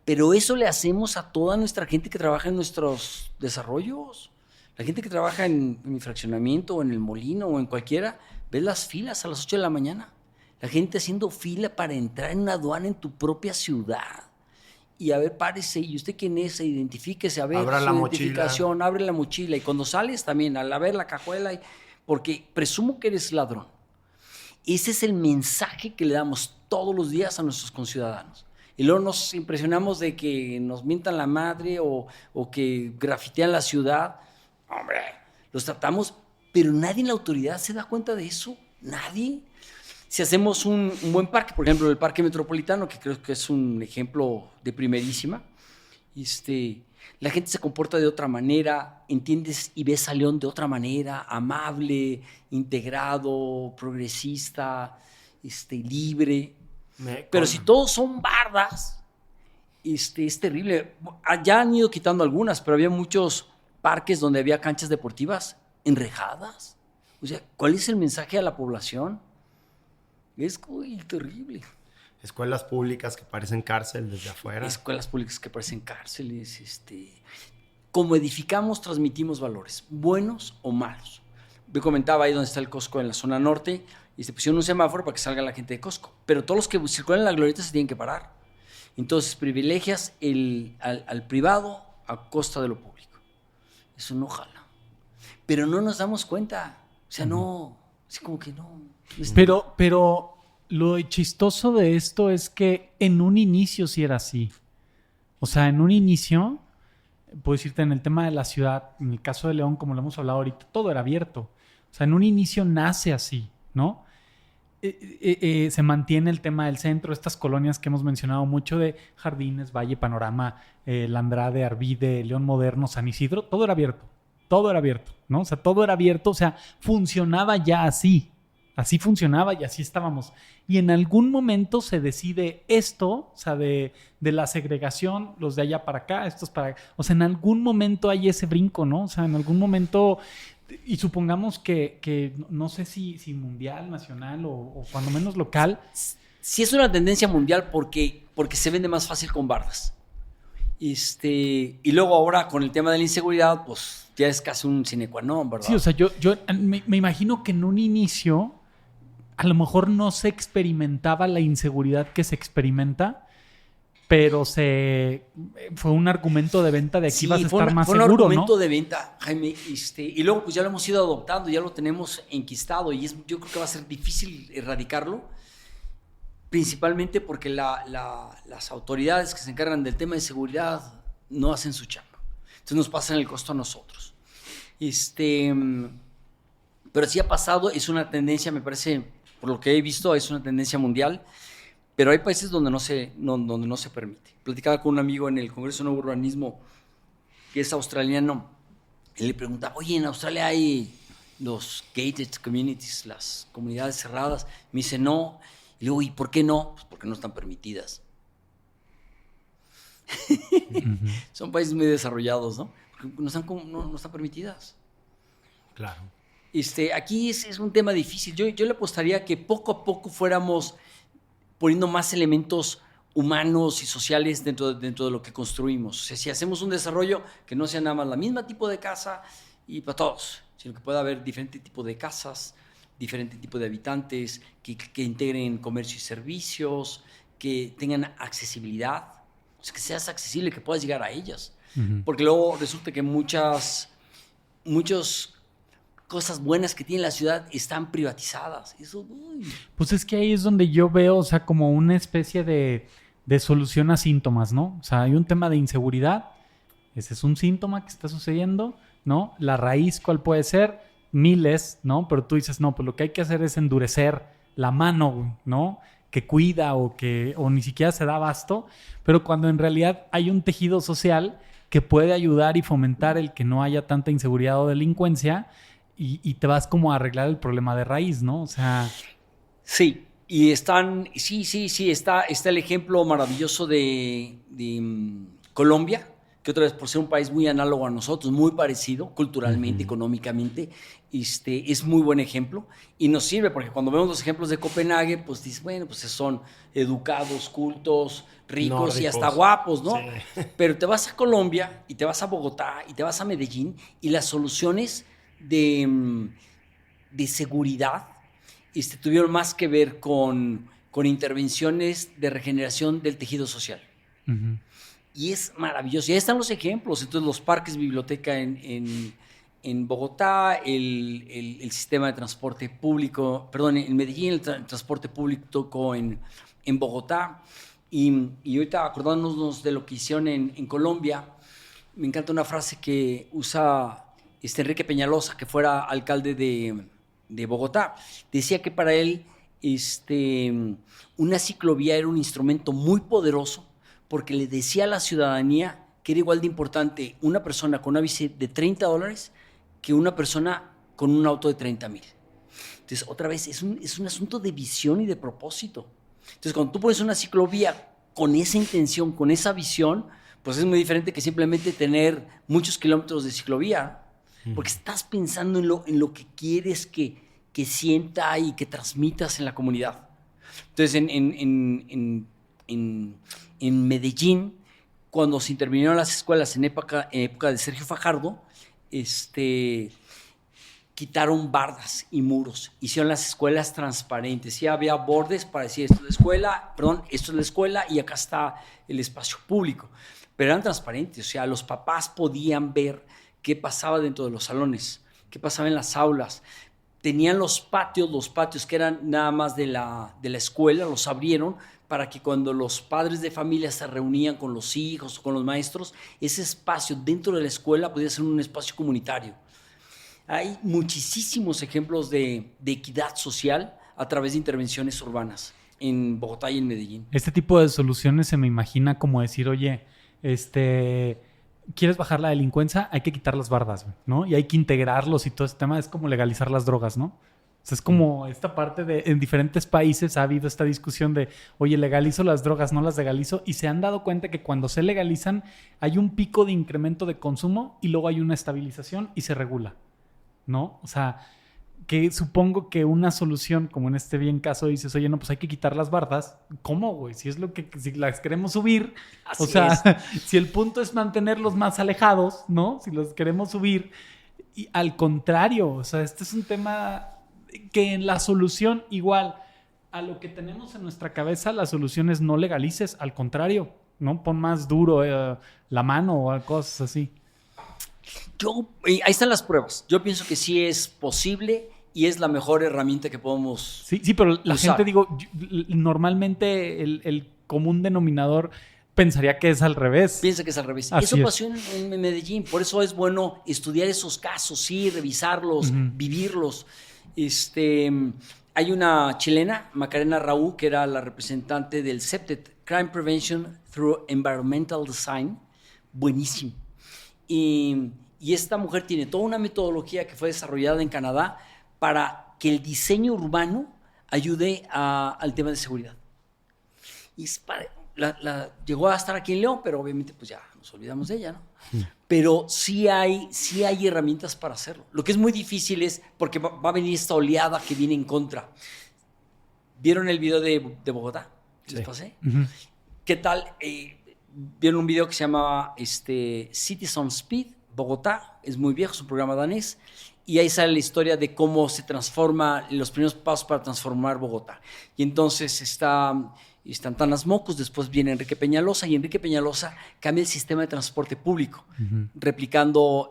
Pero eso le hacemos a toda nuestra gente que trabaja en nuestros desarrollos. La gente que trabaja en mi fraccionamiento o en el molino o en cualquiera, ves las filas a las 8 de la mañana. La gente haciendo fila para entrar en una aduana en tu propia ciudad. Y a ver, párese, ¿y usted quién es? Identifíquese, a ver, abra la identificación, abre la mochila. Y cuando sales también, al ver la cajuela, porque presumo que eres ladrón. Ese es el mensaje que le damos todos los días a nuestros conciudadanos. Y luego nos impresionamos de que nos mientan la madre o que grafitean la ciudad. Hombre, los tratamos, pero nadie en la autoridad se da cuenta de eso. Nadie. Si hacemos un buen parque, por ejemplo, el Parque Metropolitano, que creo que es un ejemplo de primerísima, la gente se comporta de otra manera, entiendes y ves a León de otra manera, amable, integrado, progresista, libre. Pero si todos son bardas, es terrible. Ya han ido quitando algunas, pero había muchos parques donde había canchas deportivas enrejadas. O sea, ¿cuál es el mensaje a la población? Es terrible. Escuelas públicas que parecen cárcel desde afuera. Escuelas públicas que parecen cárceles. Como edificamos, transmitimos valores, buenos o malos. Yo comentaba ahí donde está el Costco en la zona norte, y se pusieron un semáforo para que salga la gente de Costco. Pero todos los que circulan en la glorieta se tienen que parar. Entonces privilegias al privado a costa de lo público. Eso no jala. Pero no nos damos cuenta. O sea, no, así como que no. Pero lo chistoso de esto es que en un inicio sí era así. O sea, en un inicio, puedo decirte, en el tema de la ciudad, en el caso de León, como lo hemos hablado ahorita, todo era abierto. O sea, en un inicio nace así, ¿no? Se mantiene el tema del centro, estas colonias que hemos mencionado mucho de Jardines, Valle, Panorama, La Andrade, Arvide, León Moderno, San Isidro, todo era abierto, ¿no? O sea, todo era abierto, o sea, funcionaba ya así funcionaba y así estábamos. Y en algún momento se decide esto, o sea, de la segregación, los de allá para acá, estos para acá. O sea, en algún momento hay ese brinco, ¿no? O sea, en algún momento, y supongamos que no sé si mundial, nacional o cuando menos local. Sí es una tendencia mundial porque se vende más fácil con bardas. Y luego ahora con el tema de la inseguridad, pues ya es casi un sine qua non, ¿verdad? Sí, o sea, yo me imagino que en un inicio a lo mejor no se experimentaba la inseguridad que se experimenta, pero fue un argumento de venta de aquí vas a estar más seguro, ¿no? Fue un argumento de venta, Jaime. Y luego pues ya lo hemos ido adoptando, ya lo tenemos enquistado y yo creo que va a ser difícil erradicarlo, principalmente porque las autoridades que se encargan del tema de seguridad no hacen su chamba. Entonces nos pasan el costo a nosotros. Pero sí ha pasado, es una tendencia, me parece, por lo que he visto, es una tendencia mundial, pero hay países donde no se permite. Platicaba con un amigo en el Congreso de Nuevo Urbanismo, que es australiano, y le preguntaba, oye, en Australia hay los gated communities, las comunidades cerradas. Me dice, no. Y luego, ¿y por qué no? Pues porque no están permitidas. Son países muy desarrollados, ¿no? Porque no están permitidas. Claro. Aquí es un tema difícil. Yo le apostaría que poco a poco fuéramos poniendo más elementos humanos y sociales dentro de lo que construimos. O sea, si hacemos un desarrollo que no sea nada más la misma tipo de casa y para todos, sino que pueda haber diferente tipo de casas, diferente tipo de habitantes, que integren comercio y servicios, que tengan accesibilidad, o sea, que seas accesible, que puedas llegar a ellas. Uh-huh. Porque luego resulta que muchas cosas buenas que tiene la ciudad están privatizadas. Eso, pues es que ahí es donde yo veo, o sea, como una especie de solución a síntomas, ¿no? O sea, hay un tema de inseguridad, ese es un síntoma que está sucediendo, ¿no? La raíz, ¿cuál puede ser? Miles, ¿no? Pero tú dices, no, pues lo que hay que hacer es endurecer la mano, ¿no? Que cuida o ni siquiera se da abasto, pero cuando en realidad hay un tejido social que puede ayudar y fomentar el que no haya tanta inseguridad o delincuencia y te vas como a arreglar el problema de raíz, ¿no? O sea... Sí, Y están, sí, está el ejemplo maravilloso de Colombia, que otra vez por ser un país muy análogo a nosotros, muy parecido culturalmente, económicamente, es muy buen ejemplo y nos sirve porque cuando vemos los ejemplos de Copenhague, pues dices, bueno, pues son educados, cultos, ricos y hasta guapos, ¿no? Sí. Pero te vas a Colombia y te vas a Bogotá y te vas a Medellín y las soluciones de seguridad tuvieron más que ver con intervenciones de regeneración del tejido social. Uh-huh. Y es maravilloso. Y ahí están los ejemplos. Entonces, los parques, biblioteca en Bogotá, el sistema de transporte público, perdón, en Medellín, el transporte público en Bogotá. Y ahorita acordándonos de lo que hicieron en Colombia, me encanta una frase que usa Enrique Peñalosa, que fuera alcalde de Bogotá. Decía que para él una ciclovía era un instrumento muy poderoso porque le decía a la ciudadanía que era igual de importante una persona con una bici de $30 que una persona con un auto de 30,000. Entonces, otra vez, es un asunto de visión y de propósito. Entonces, cuando tú pones una ciclovía con esa intención, con esa visión, pues es muy diferente que simplemente tener muchos kilómetros de ciclovía, porque estás pensando en lo que quieres que sienta y que transmitas en la comunidad. Entonces, en Medellín, cuando se intervinieron las escuelas en época de Sergio Fajardo, quitaron bardas y muros, hicieron las escuelas transparentes. Ya había bordes para decir esto es la escuela y acá está el espacio público. Pero eran transparentes, o sea, los papás podían ver qué pasaba dentro de los salones, qué pasaba en las aulas. Tenían los patios que eran nada más de la escuela, los abrieron para que cuando los padres de familia se reunían con los hijos o con los maestros, ese espacio dentro de la escuela podía ser un espacio comunitario. Hay muchísimos ejemplos de equidad social a través de intervenciones urbanas en Bogotá y en Medellín. Este tipo de soluciones se me imagina como decir, oye, ¿quieres bajar la delincuencia? Hay que quitar las bardas, ¿no? Y hay que integrarlos y todo este tema. Es como legalizar las drogas, ¿no? O sea, es como esta parte de... En diferentes países ha habido esta discusión de, oye, legalizo las drogas, no las legalizo. Y se han dado cuenta que cuando se legalizan hay un pico de incremento de consumo y luego hay una estabilización y se regula, ¿no? O sea, que supongo que una solución, como en este bien caso, dices, oye, no, pues hay que quitar las bardas. ¿Cómo, güey? Si las queremos subir, así, o sea, si el punto es mantenerlos más alejados, ¿no? Si los queremos subir, y al contrario, o sea, este es un tema que en la solución, igual, a lo que tenemos en nuestra cabeza, la solución es no legalices, al contrario, ¿no? Pon más duro la mano o cosas así. Ahí están las pruebas. Yo pienso que sí es posible y es la mejor herramienta que podemos Sí, pero la usar. Gente, digo, normalmente el común denominador pensaría que es al revés. Piensa que es al revés. Así eso pasó en Medellín. Por eso es bueno estudiar esos casos, sí, revisarlos, vivirlos. Hay una chilena, Macarena Raúl, que era la representante del CEPTED, Crime Prevention Through Environmental Design. Buenísimo. Y esta mujer tiene toda una metodología que fue desarrollada en Canadá para que el diseño urbano ayude al tema de seguridad. Y llegó a estar aquí en León, pero obviamente pues ya nos olvidamos de ella, ¿no? Pero sí hay herramientas para hacerlo. Lo que es muy difícil es porque va a venir esta oleada que viene en contra. ¿Vieron el video de Bogotá? ¿Les pasé? ¿Qué tal? Vieron un video que se llamaba Cities on Speed, Bogotá, es muy viejo, es un programa danés, y ahí sale la historia de cómo se transforma, los primeros pasos para transformar Bogotá. Y entonces están Tanas Mocos, después viene Enrique Peñalosa, y Enrique Peñalosa cambia el sistema de transporte público, replicando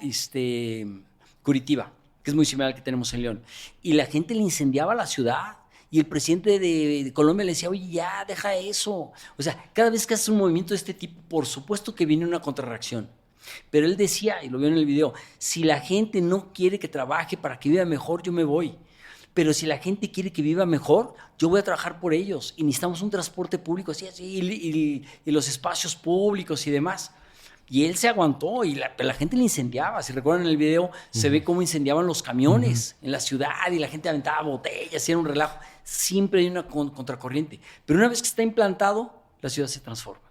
Curitiba, que es muy similar al que tenemos en León. Y la gente le incendiaba la ciudad. Y el presidente de Colombia le decía, oye, ya, deja eso. O sea, cada vez que haces un movimiento de este tipo, por supuesto que viene una contrarreacción. Pero él decía, y lo vio en el video, si la gente no quiere que trabaje para que viva mejor, yo me voy. Pero si la gente quiere que viva mejor, yo voy a trabajar por ellos. Y necesitamos un transporte público así, y los espacios públicos y demás. Y él se aguantó y la gente le incendiaba. Si recuerdan en el video, se ve cómo incendiaban los camiones en la ciudad y la gente aventaba botellas y era un relajo. siempre hay una contracorriente. Pero una vez que está implantado, la ciudad se transforma.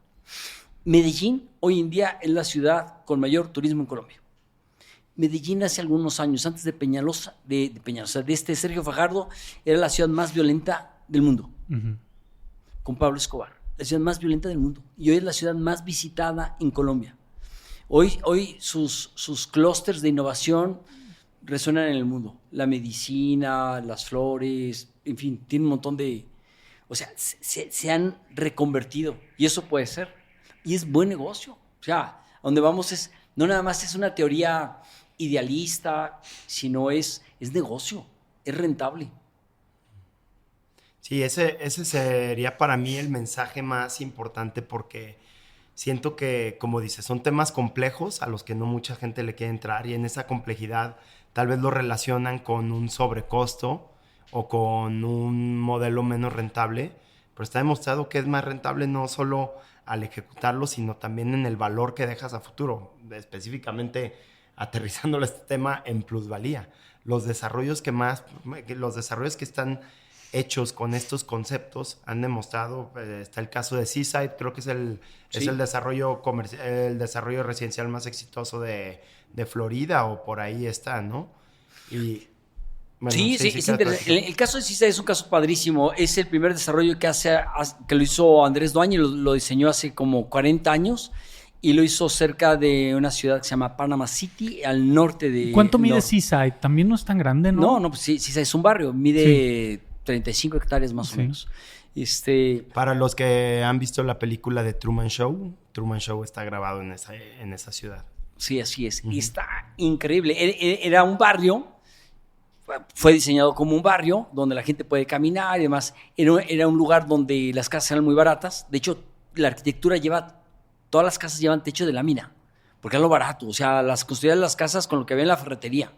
Medellín hoy en día es la ciudad con mayor turismo en Colombia. Medellín hace algunos años, antes de Peñalosa, de Sergio Fajardo, era la ciudad más violenta del mundo, con Pablo Escobar. La ciudad más violenta del mundo. Y hoy es la ciudad más visitada en Colombia. Hoy sus clústeres de innovación resuenan en el mundo. La medicina, las flores, en fin, tiene un montón de... O sea, se han reconvertido. Y eso puede ser. Y es buen negocio. O sea, a donde vamos no nada más es una teoría idealista, sino es negocio, es rentable. Sí, ese sería para mí el mensaje más importante porque siento que, como dices, son temas complejos a los que no mucha gente le quiere entrar y en esa complejidad tal vez lo relacionan con un sobrecosto o con un modelo menos rentable, pero está demostrado que es más rentable no solo al ejecutarlo, sino también en el valor que dejas a futuro, específicamente aterrizándolo este tema en plusvalía. Los desarrollos que están hechos con estos conceptos han demostrado, está el caso de Seaside, creo que es el desarrollo residencial más exitoso de Florida, o por ahí está, ¿no? Y, bueno, sí, es interesante. El caso de Seaside es un caso padrísimo. Es el primer desarrollo que lo hizo Andrés Duañez, lo diseñó hace como 40 años y lo hizo cerca de una ciudad que se llama Panama City, al norte de... ¿Cuánto mide Seaside? También no es tan grande, ¿no? No, pues Seaside es un barrio, mide 35 hectáreas más o menos. Para los que han visto la película de Truman Show está grabado en esa ciudad. Sí, así es. Y está increíble. Era un barrio, fue diseñado como un barrio donde la gente puede caminar y demás. Era un lugar donde las casas eran muy baratas. De hecho, la arquitectura todas las casas llevan techo de lámina, porque es lo barato. O sea, las construían las casas con lo que había en la ferretería.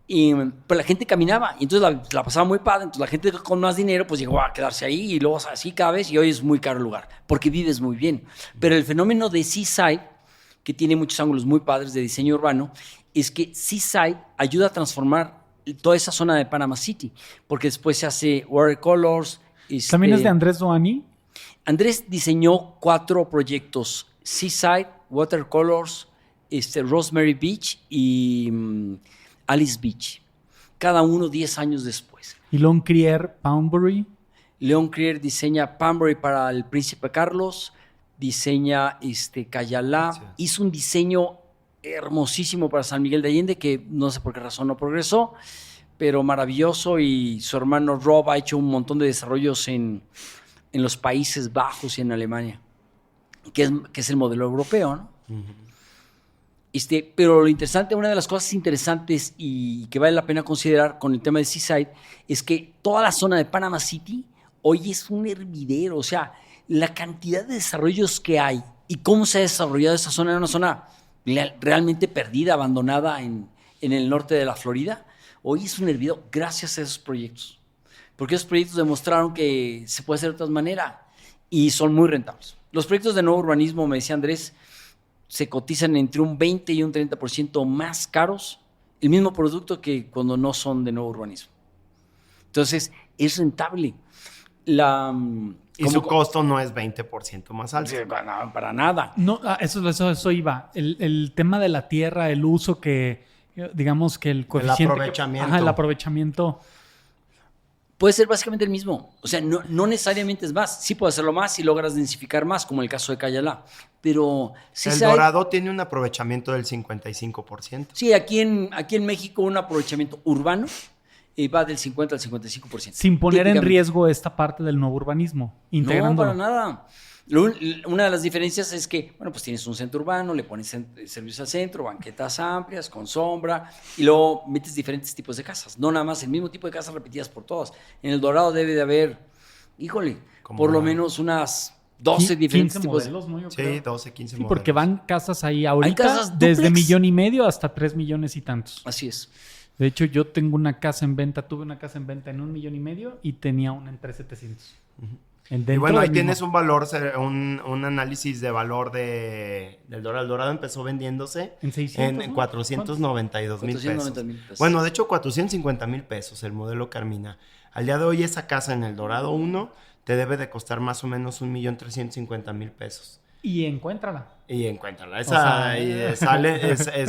Pues la gente caminaba y entonces la pasaba muy padre. Entonces la gente con más dinero pues llegó a quedarse ahí y luego así cada vez, y hoy es muy caro el lugar porque vives muy bien. Pero el fenómeno de Seaside, que tiene muchos ángulos muy padres de diseño urbano, es que Seaside ayuda a transformar toda esa zona de Panama City, porque después se hace Watercolors. ¿También es de Andrés Doani? Andrés diseñó 4 proyectos: Seaside, Watercolors, Rosemary Beach y Alice Beach, cada uno 10 años después. ¿Y Leon Crier, Poundbury? Leon Crier diseña Poundbury para el Príncipe Carlos, diseña Cayalá, sí. Hizo un diseño hermosísimo para San Miguel de Allende, que no sé por qué razón no progresó, pero maravilloso, y su hermano Rob ha hecho un montón de desarrollos en los Países Bajos y en Alemania, que es el modelo europeo, ¿no? Uh-huh. Pero lo interesante, una de las cosas interesantes y que vale la pena considerar con el tema de Seaside es que toda la zona de Panama City hoy es un hervidero. O sea, la cantidad de desarrollos que hay y cómo se ha desarrollado esa zona, era una zona realmente perdida, abandonada en el norte de la Florida. Hoy es un hervidero gracias a esos proyectos, porque esos proyectos demostraron que se puede hacer de otra manera y son muy rentables. Los proyectos de nuevo urbanismo, me decía Andrés, se cotizan entre un 20 y un 30% más caros el mismo producto que cuando no son de nuevo urbanismo. Entonces, es rentable. Y su costo no es 20% más alto. Para nada. No, eso iba. El tema de la tierra, el uso que, digamos que el coeficiente... El aprovechamiento. El aprovechamiento... Puede ser básicamente el mismo. O sea, no necesariamente es más. Sí puede hacerlo más si logras densificar más, como el caso de Cayalá. Pero sí El Dorado tiene un aprovechamiento del 55%. Sí, aquí en México un aprovechamiento urbano va del 50 al 55%. Sin poner en riesgo esta parte del nuevo urbanismo, integrándolo. No, para nada. Una de las diferencias es que, bueno, pues tienes un centro urbano, le pones servicios al centro, banquetas amplias, con sombra, y luego metes diferentes tipos de casas. No nada más el mismo tipo de casas repetidas por todas. En El Dorado debe de haber, por lo menos unas 12 diferentes tipos de modelos, ¿no? Sí, 12, 15 modelos. Porque van casas ahí ahorita, casas desde $1.5 hasta 3 millones y tantos. Así es. De hecho, yo tengo una casa en venta, tuve una casa en venta en $1.5 million y tenía una en 3.700.000. Y bueno, ahí tienes un valor, un análisis de valor del Dorado. El Dorado empezó vendiéndose en 600, en 492,000 pesos. Bueno, de hecho, 450,000 pesos el modelo Carmina. Al día de hoy, esa casa en el Dorado 1 te debe de costar más o menos 1,350,000 pesos. Y encuéntrala. Esa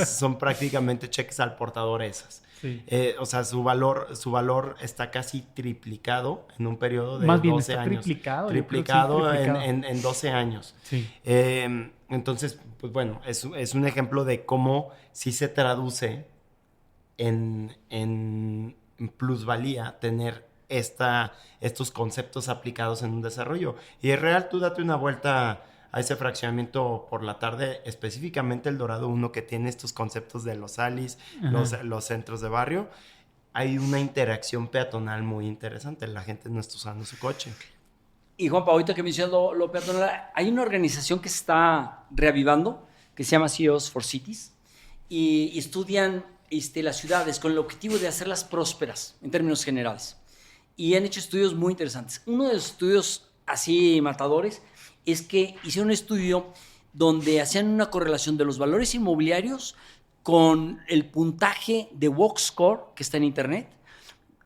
son prácticamente cheques al portador esas. Sí. O sea, su valor está casi triplicado en un periodo de más bien 12 está años. Triplicado en 12 años. Sí. Entonces, pues bueno, es un ejemplo de cómo sí se traduce en plusvalía tener estos conceptos aplicados en un desarrollo. Y es real, tú date una vuelta a ese fraccionamiento por la tarde, específicamente el Dorado 1, que tiene estos conceptos de los ALIs, los centros de barrio. Hay una interacción peatonal muy interesante. La gente no está usando su coche. Y Juanpa, ahorita que mencionas lo peatonal, hay una organización que se está reavivando, que se llama CEOs for Cities, y estudian las ciudades con el objetivo de hacerlas prósperas, en términos generales. Y han hecho estudios muy interesantes. Uno de los estudios así matadores es que hicieron un estudio donde hacían una correlación de los valores inmobiliarios con el puntaje de Walk Score que está en internet,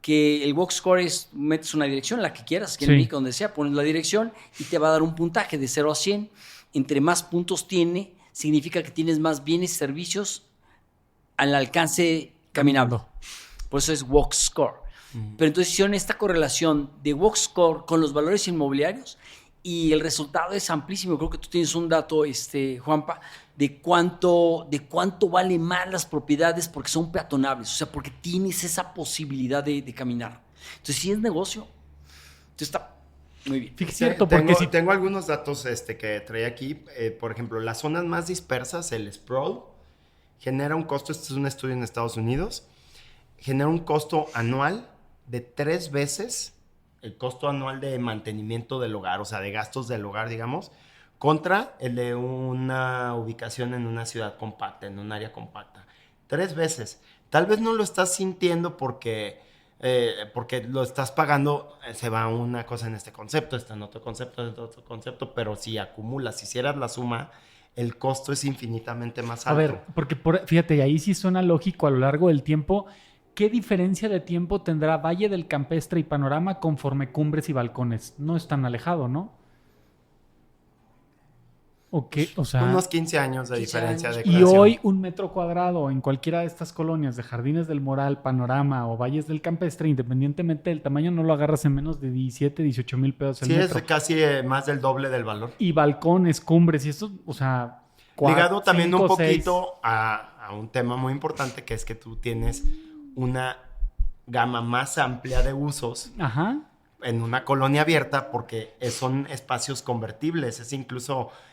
que el Walk Score es, metes una dirección, la que quieras, que en México, donde sea, pones la dirección y te va a dar un puntaje de 0 a 100. Entre más puntos tiene, significa que tienes más bienes y servicios al alcance caminable. Por eso es Walk Score. Pero entonces hicieron esta correlación de Walk Score con los valores inmobiliarios y el resultado es amplísimo. Creo que tú tienes un dato, Juanpa, de cuánto valen más las propiedades porque son peatonables, o sea, porque tienes esa posibilidad de caminar. Entonces, sí es negocio. Entonces, está muy bien. Cierto, porque tengo algunos datos que traía aquí. Por ejemplo, las zonas más dispersas, el sprawl, genera un costo, este es un estudio en Estados Unidos, genera un costo anual de 3 veces el costo anual de mantenimiento del hogar, o sea, de gastos del hogar, digamos, contra el de una ubicación en una ciudad compacta, en un área compacta. 3 veces. Tal vez no lo estás sintiendo porque lo estás pagando, se va una cosa en este concepto, está en otro concepto, pero si acumulas, si hicieras la suma, el costo es infinitamente más alto. A ver, porque fíjate, ahí sí suena lógico a lo largo del tiempo. ¿Qué diferencia de tiempo tendrá Valle del Campestre y Panorama conforme Cumbres y Balcones? No es tan alejado, ¿no? ¿O qué? O sea, unos 15 años de diferencia de creación. Y hoy 1 metro cuadrado en cualquiera de estas colonias de Jardines del Moral, Panorama o Valles del Campestre, independientemente del tamaño, no lo agarras en menos de 17, 18 mil pesos el metro. Sí, es casi más del doble del valor. Y Balcones, Cumbres y esto, o sea... Ligado también 5, un poquito a un tema muy importante, que es que tú tienes una gama más amplia de usos en una colonia abierta, porque son espacios convertibles,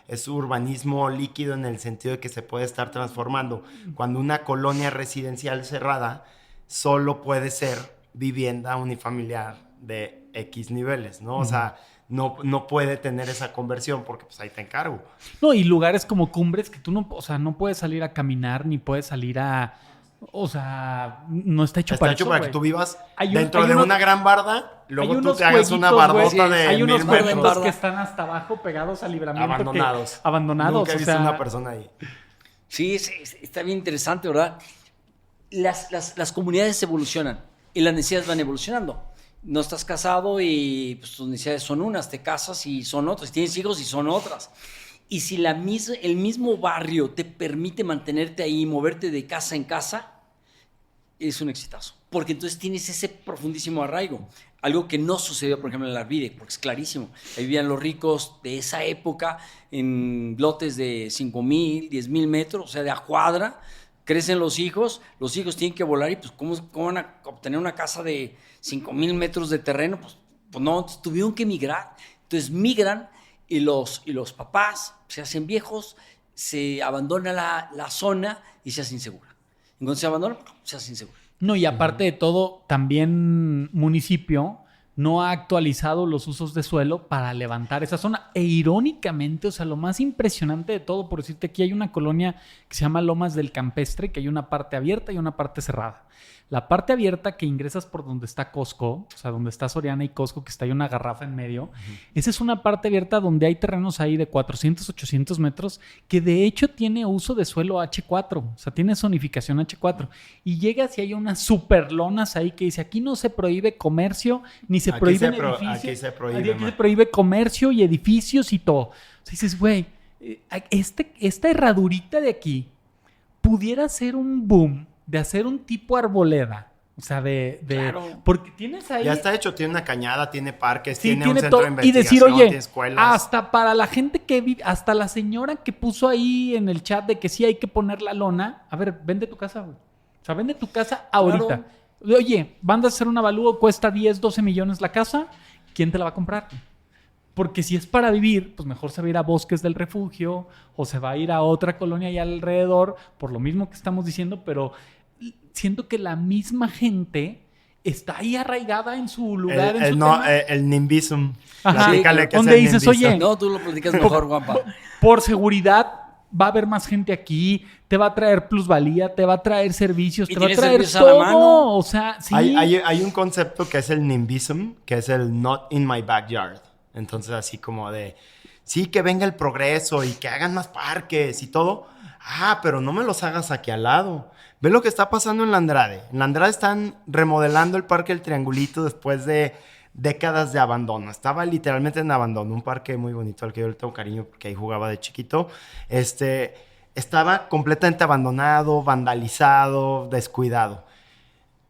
es urbanismo líquido en el sentido de que se puede estar transformando. Cuando una colonia residencial cerrada solo puede ser vivienda unifamiliar de X niveles, ¿no? O sea, no puede tener esa conversión porque pues ahí te encargo. No, y lugares como Cumbres que tú no puedes salir a caminar ni puedes salir a... O sea, no está hecho para eso. Está hecho para que tú vivas dentro de una gran barda, luego tú te hagas una bardota de hay unos 1000 metros que están hasta abajo pegados al libramiento. Abandonados. Nunca he visto una persona ahí. Sí, está bien interesante, ¿verdad? Las comunidades evolucionan y las necesidades van evolucionando. No estás casado y pues, tus necesidades son unas, te casas y son otras, tienes hijos y son otras. Y si el mismo barrio te permite mantenerte ahí, moverte de casa en casa, es un exitazo. Porque entonces tienes ese profundísimo arraigo. Algo que no sucedió, por ejemplo, en la Arvide, porque es clarísimo. Ahí vivían los ricos de esa época en lotes de 5,000, 10,000 metros, o sea, de a cuadra. Crecen los hijos tienen que volar y pues ¿cómo van a obtener una casa de 5,000 metros de terreno? Pues no, tuvieron que migrar. Entonces migran y los papás se hacen viejos, se abandona la zona y se hace insegura. Entonces se abandona, se hace insegura. No, y aparte de todo, también municipio no ha actualizado los usos de suelo para levantar esa zona. E irónicamente, o sea, lo más impresionante de todo, por decirte, aquí hay una colonia que se llama Lomas del Campestre, que hay una parte abierta y una parte cerrada. La parte abierta que ingresas por donde está Costco, o sea, donde está Soriana y Costco, que está ahí una garrafa en medio, esa es una parte abierta donde hay terrenos ahí de 400, 800 metros, que de hecho tiene uso de suelo H4, o sea, tiene zonificación H4. Y llegas y hay unas superlonas ahí que dice, aquí no se prohíbe comercio, ni se prohíben edificios. Aquí se prohíbe. Aquí se prohíbe comercio y edificios y todo. O sea, dices, güey, esta herradurita de aquí pudiera ser un boom de hacer un tipo arboleda. O sea, Claro. Porque tienes ahí... Ya está hecho, tiene una cañada, tiene parques, Sí, tiene un tiene centro todo. de Y investigación, decir, oye, tiene escuelas. hasta para la gente que vive, hasta la señora que puso ahí en el chat de que sí hay que poner la lona. A ver, vende tu casa, güey. O sea, vende tu casa ahorita. Claro. Oye, van a hacer un avalúo, cuesta 10, 12 millones la casa. ¿Quién te la va a comprar? Porque si es para vivir, pues mejor se va a ir a Bosques del Refugio o se va a ir a otra colonia allá alrededor, por lo mismo que estamos diciendo, pero siento que la misma gente está ahí arraigada en su lugar, en su tema. El NIMBYism. Ajá. Platícale qué es Donde el dices, NIMBYism. oye, No, tú lo platicas mejor, Juanpa. por seguridad va a haber más gente aquí, te va a traer plusvalía, te va a traer servicios, Y te va a tienes traer servicios a la todo. mano. O sea, sí. Hay un concepto que es el NIMBYism, que es el not in my backyard. Entonces, así como de, sí, que venga el progreso y que hagan más parques y todo. Ah, pero no me los hagas aquí al lado. Ve lo que está pasando en La Andrade. En La Andrade están remodelando el Parque El Triangulito después de décadas de abandono. Estaba literalmente en abandono. Un parque muy bonito al que yo le tengo cariño porque ahí jugaba de chiquito. Estaba completamente abandonado, vandalizado, descuidado.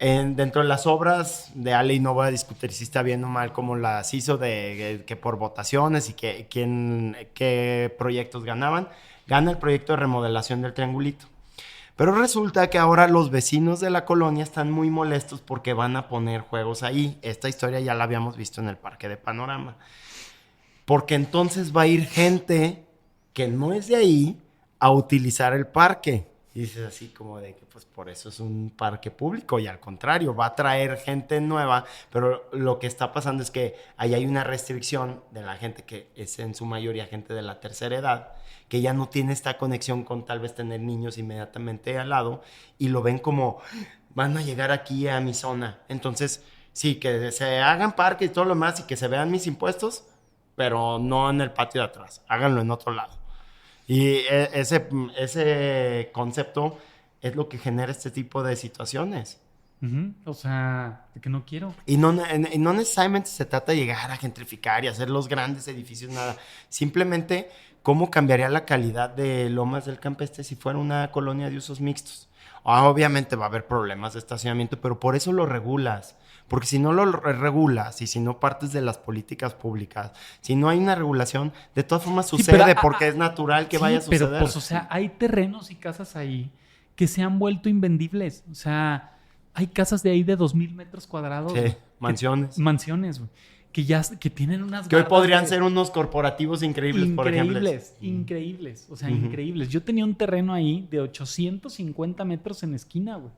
Dentro de las obras de Ale, y no voy a discutir si está bien o mal cómo las hizo, que por votaciones y qué proyectos ganaban, gana el proyecto de remodelación del Triangulito. Pero resulta que ahora los vecinos de la colonia están muy molestos porque van a poner juegos ahí. Esta historia ya la habíamos visto en el Parque de Panorama. Porque entonces va a ir gente que no es de ahí a utilizar el parque. Y dices así como de que pues por eso es un parque público y al contrario, va a traer gente nueva, pero lo que está pasando es que ahí hay una restricción de la gente que es en su mayoría gente de la tercera edad, que ya no tiene esta conexión con tal vez tener niños inmediatamente al lado y lo ven como van a llegar aquí a mi zona. Entonces, sí, que se hagan parques y todo lo demás y que se vean mis impuestos, pero no en el patio de atrás, háganlo en otro lado. Y ese concepto es lo que genera este tipo de situaciones. O sea, de que no quiero. Y no necesariamente se trata de llegar a gentrificar y hacer los grandes edificios, nada. Simplemente, ¿cómo cambiaría la calidad de Lomas del Campestre si fuera una colonia de usos mixtos? Obviamente va a haber problemas de estacionamiento, pero por eso lo regulas. Porque si no lo regulas y si no partes de las políticas públicas, si no hay una regulación, de todas formas sucede porque es natural que vaya a suceder. Pero pues, o sea, hay terrenos y casas ahí que se han vuelto invendibles. O sea, hay casas de ahí de 2,000 metros cuadrados. Sí, mansiones. Mansiones, güey. Que tienen unas que hoy bardas podrían ser unos corporativos increíbles, por ejemplo. Increíbles. O sea, increíbles. Yo tenía un terreno ahí de 850 metros en esquina, güey.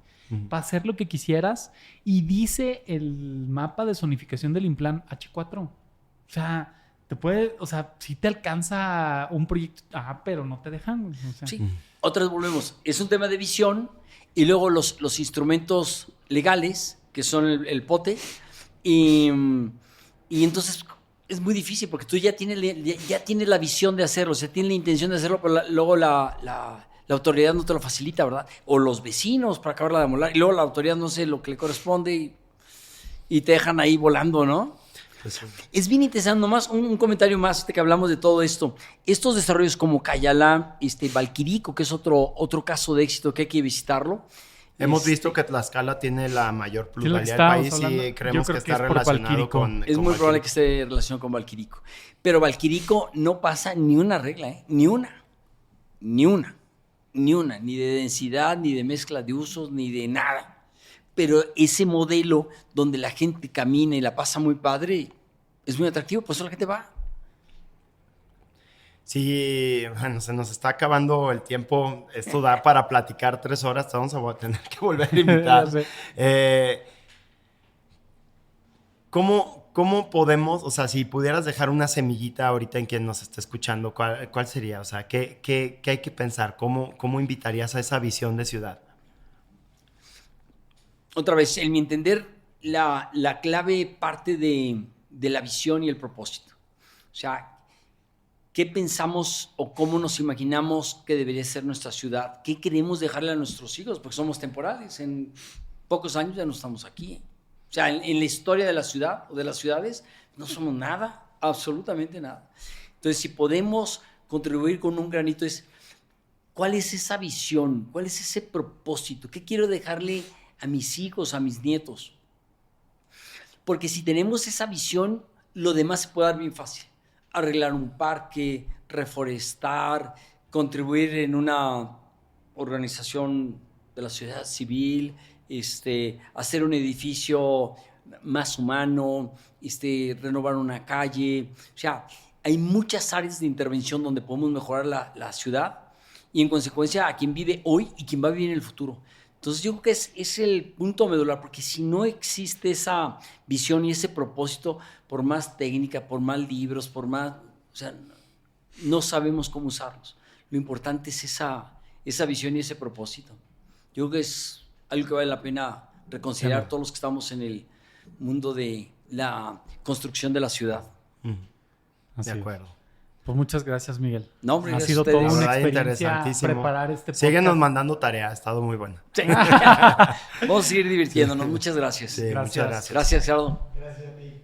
Para hacer lo que quisieras. Y dice el mapa de zonificación del Implan H4. O sea, sí te alcanza un proyecto. Pero no te dejan. O sea. Sí. Otras volvemos. Es un tema de visión y luego los instrumentos legales, que son el POTE. Y entonces es muy difícil porque tú ya tienes la visión de hacerlo, o sea, tienes la intención de hacerlo, pero luego la autoridad no te lo facilita, ¿verdad? O los vecinos para acabarla de amolar, y luego la autoridad no sé lo que le corresponde y te dejan ahí volando, ¿no? Pues, es bien interesante, nomás un comentario más que hablamos de todo esto. Estos desarrollos como Cayala, Valquirico, que es otro caso de éxito que hay que visitarlo. Hemos visto que Tlaxcala tiene la mayor plusvalía del país y creemos que está relacionado con... Es muy probable que esté relacionado con Valquirico. Pero Valquirico no pasa ni una regla, ¿eh? Ni una. Ni de densidad, ni de mezcla de usos, ni de nada. Pero ese modelo donde la gente camina y la pasa muy padre es muy atractivo, por eso la gente va. Sí, bueno, se nos está acabando el tiempo. Esto da para platicar 3 horas. Te vamos a tener que volver a invitar. Sí. ¿Cómo podemos, o sea, si pudieras dejar una semillita ahorita en quien nos está escuchando, ¿cuál sería? O sea, ¿qué hay que pensar? ¿Cómo invitarías a esa visión de ciudad? Otra vez, en mi entender, la clave parte de la visión y el propósito. O sea, ¿qué pensamos o cómo nos imaginamos que debería ser nuestra ciudad? ¿Qué queremos dejarle a nuestros hijos? Porque somos temporales. En pocos años ya no estamos aquí. O sea, en la historia de la ciudad o de las ciudades no somos nada, absolutamente nada. Entonces, si podemos contribuir con un granito, ¿cuál es esa visión? ¿Cuál es ese propósito? ¿Qué quiero dejarle a mis hijos, a mis nietos? Porque si tenemos esa visión, lo demás se puede dar bien fácil. Arreglar un parque, reforestar, contribuir en una organización de la sociedad civil, hacer un edificio más humano, renovar una calle. O sea, hay muchas áreas de intervención donde podemos mejorar la ciudad y en consecuencia a quien vive hoy y quien va a vivir en el futuro. Entonces yo creo que es el punto medular, porque si no existe esa visión y ese propósito, por más técnica, por más libros, por más... O sea, no sabemos cómo usarlos. Lo importante es esa visión y ese propósito. Yo creo que es algo que vale la pena reconsiderar todos los que estamos en el mundo de la construcción de la ciudad. De acuerdo. Pues muchas gracias, Miguel. No, hombre, ha sido toda una experiencia preparar este podcast. Síguenos mandando tarea, ha estado muy buena. Sí. Vamos a seguir divirtiéndonos. Muchas gracias. Sí, gracias. muchas gracias. Gracias, Gerardo. Gracias a ti.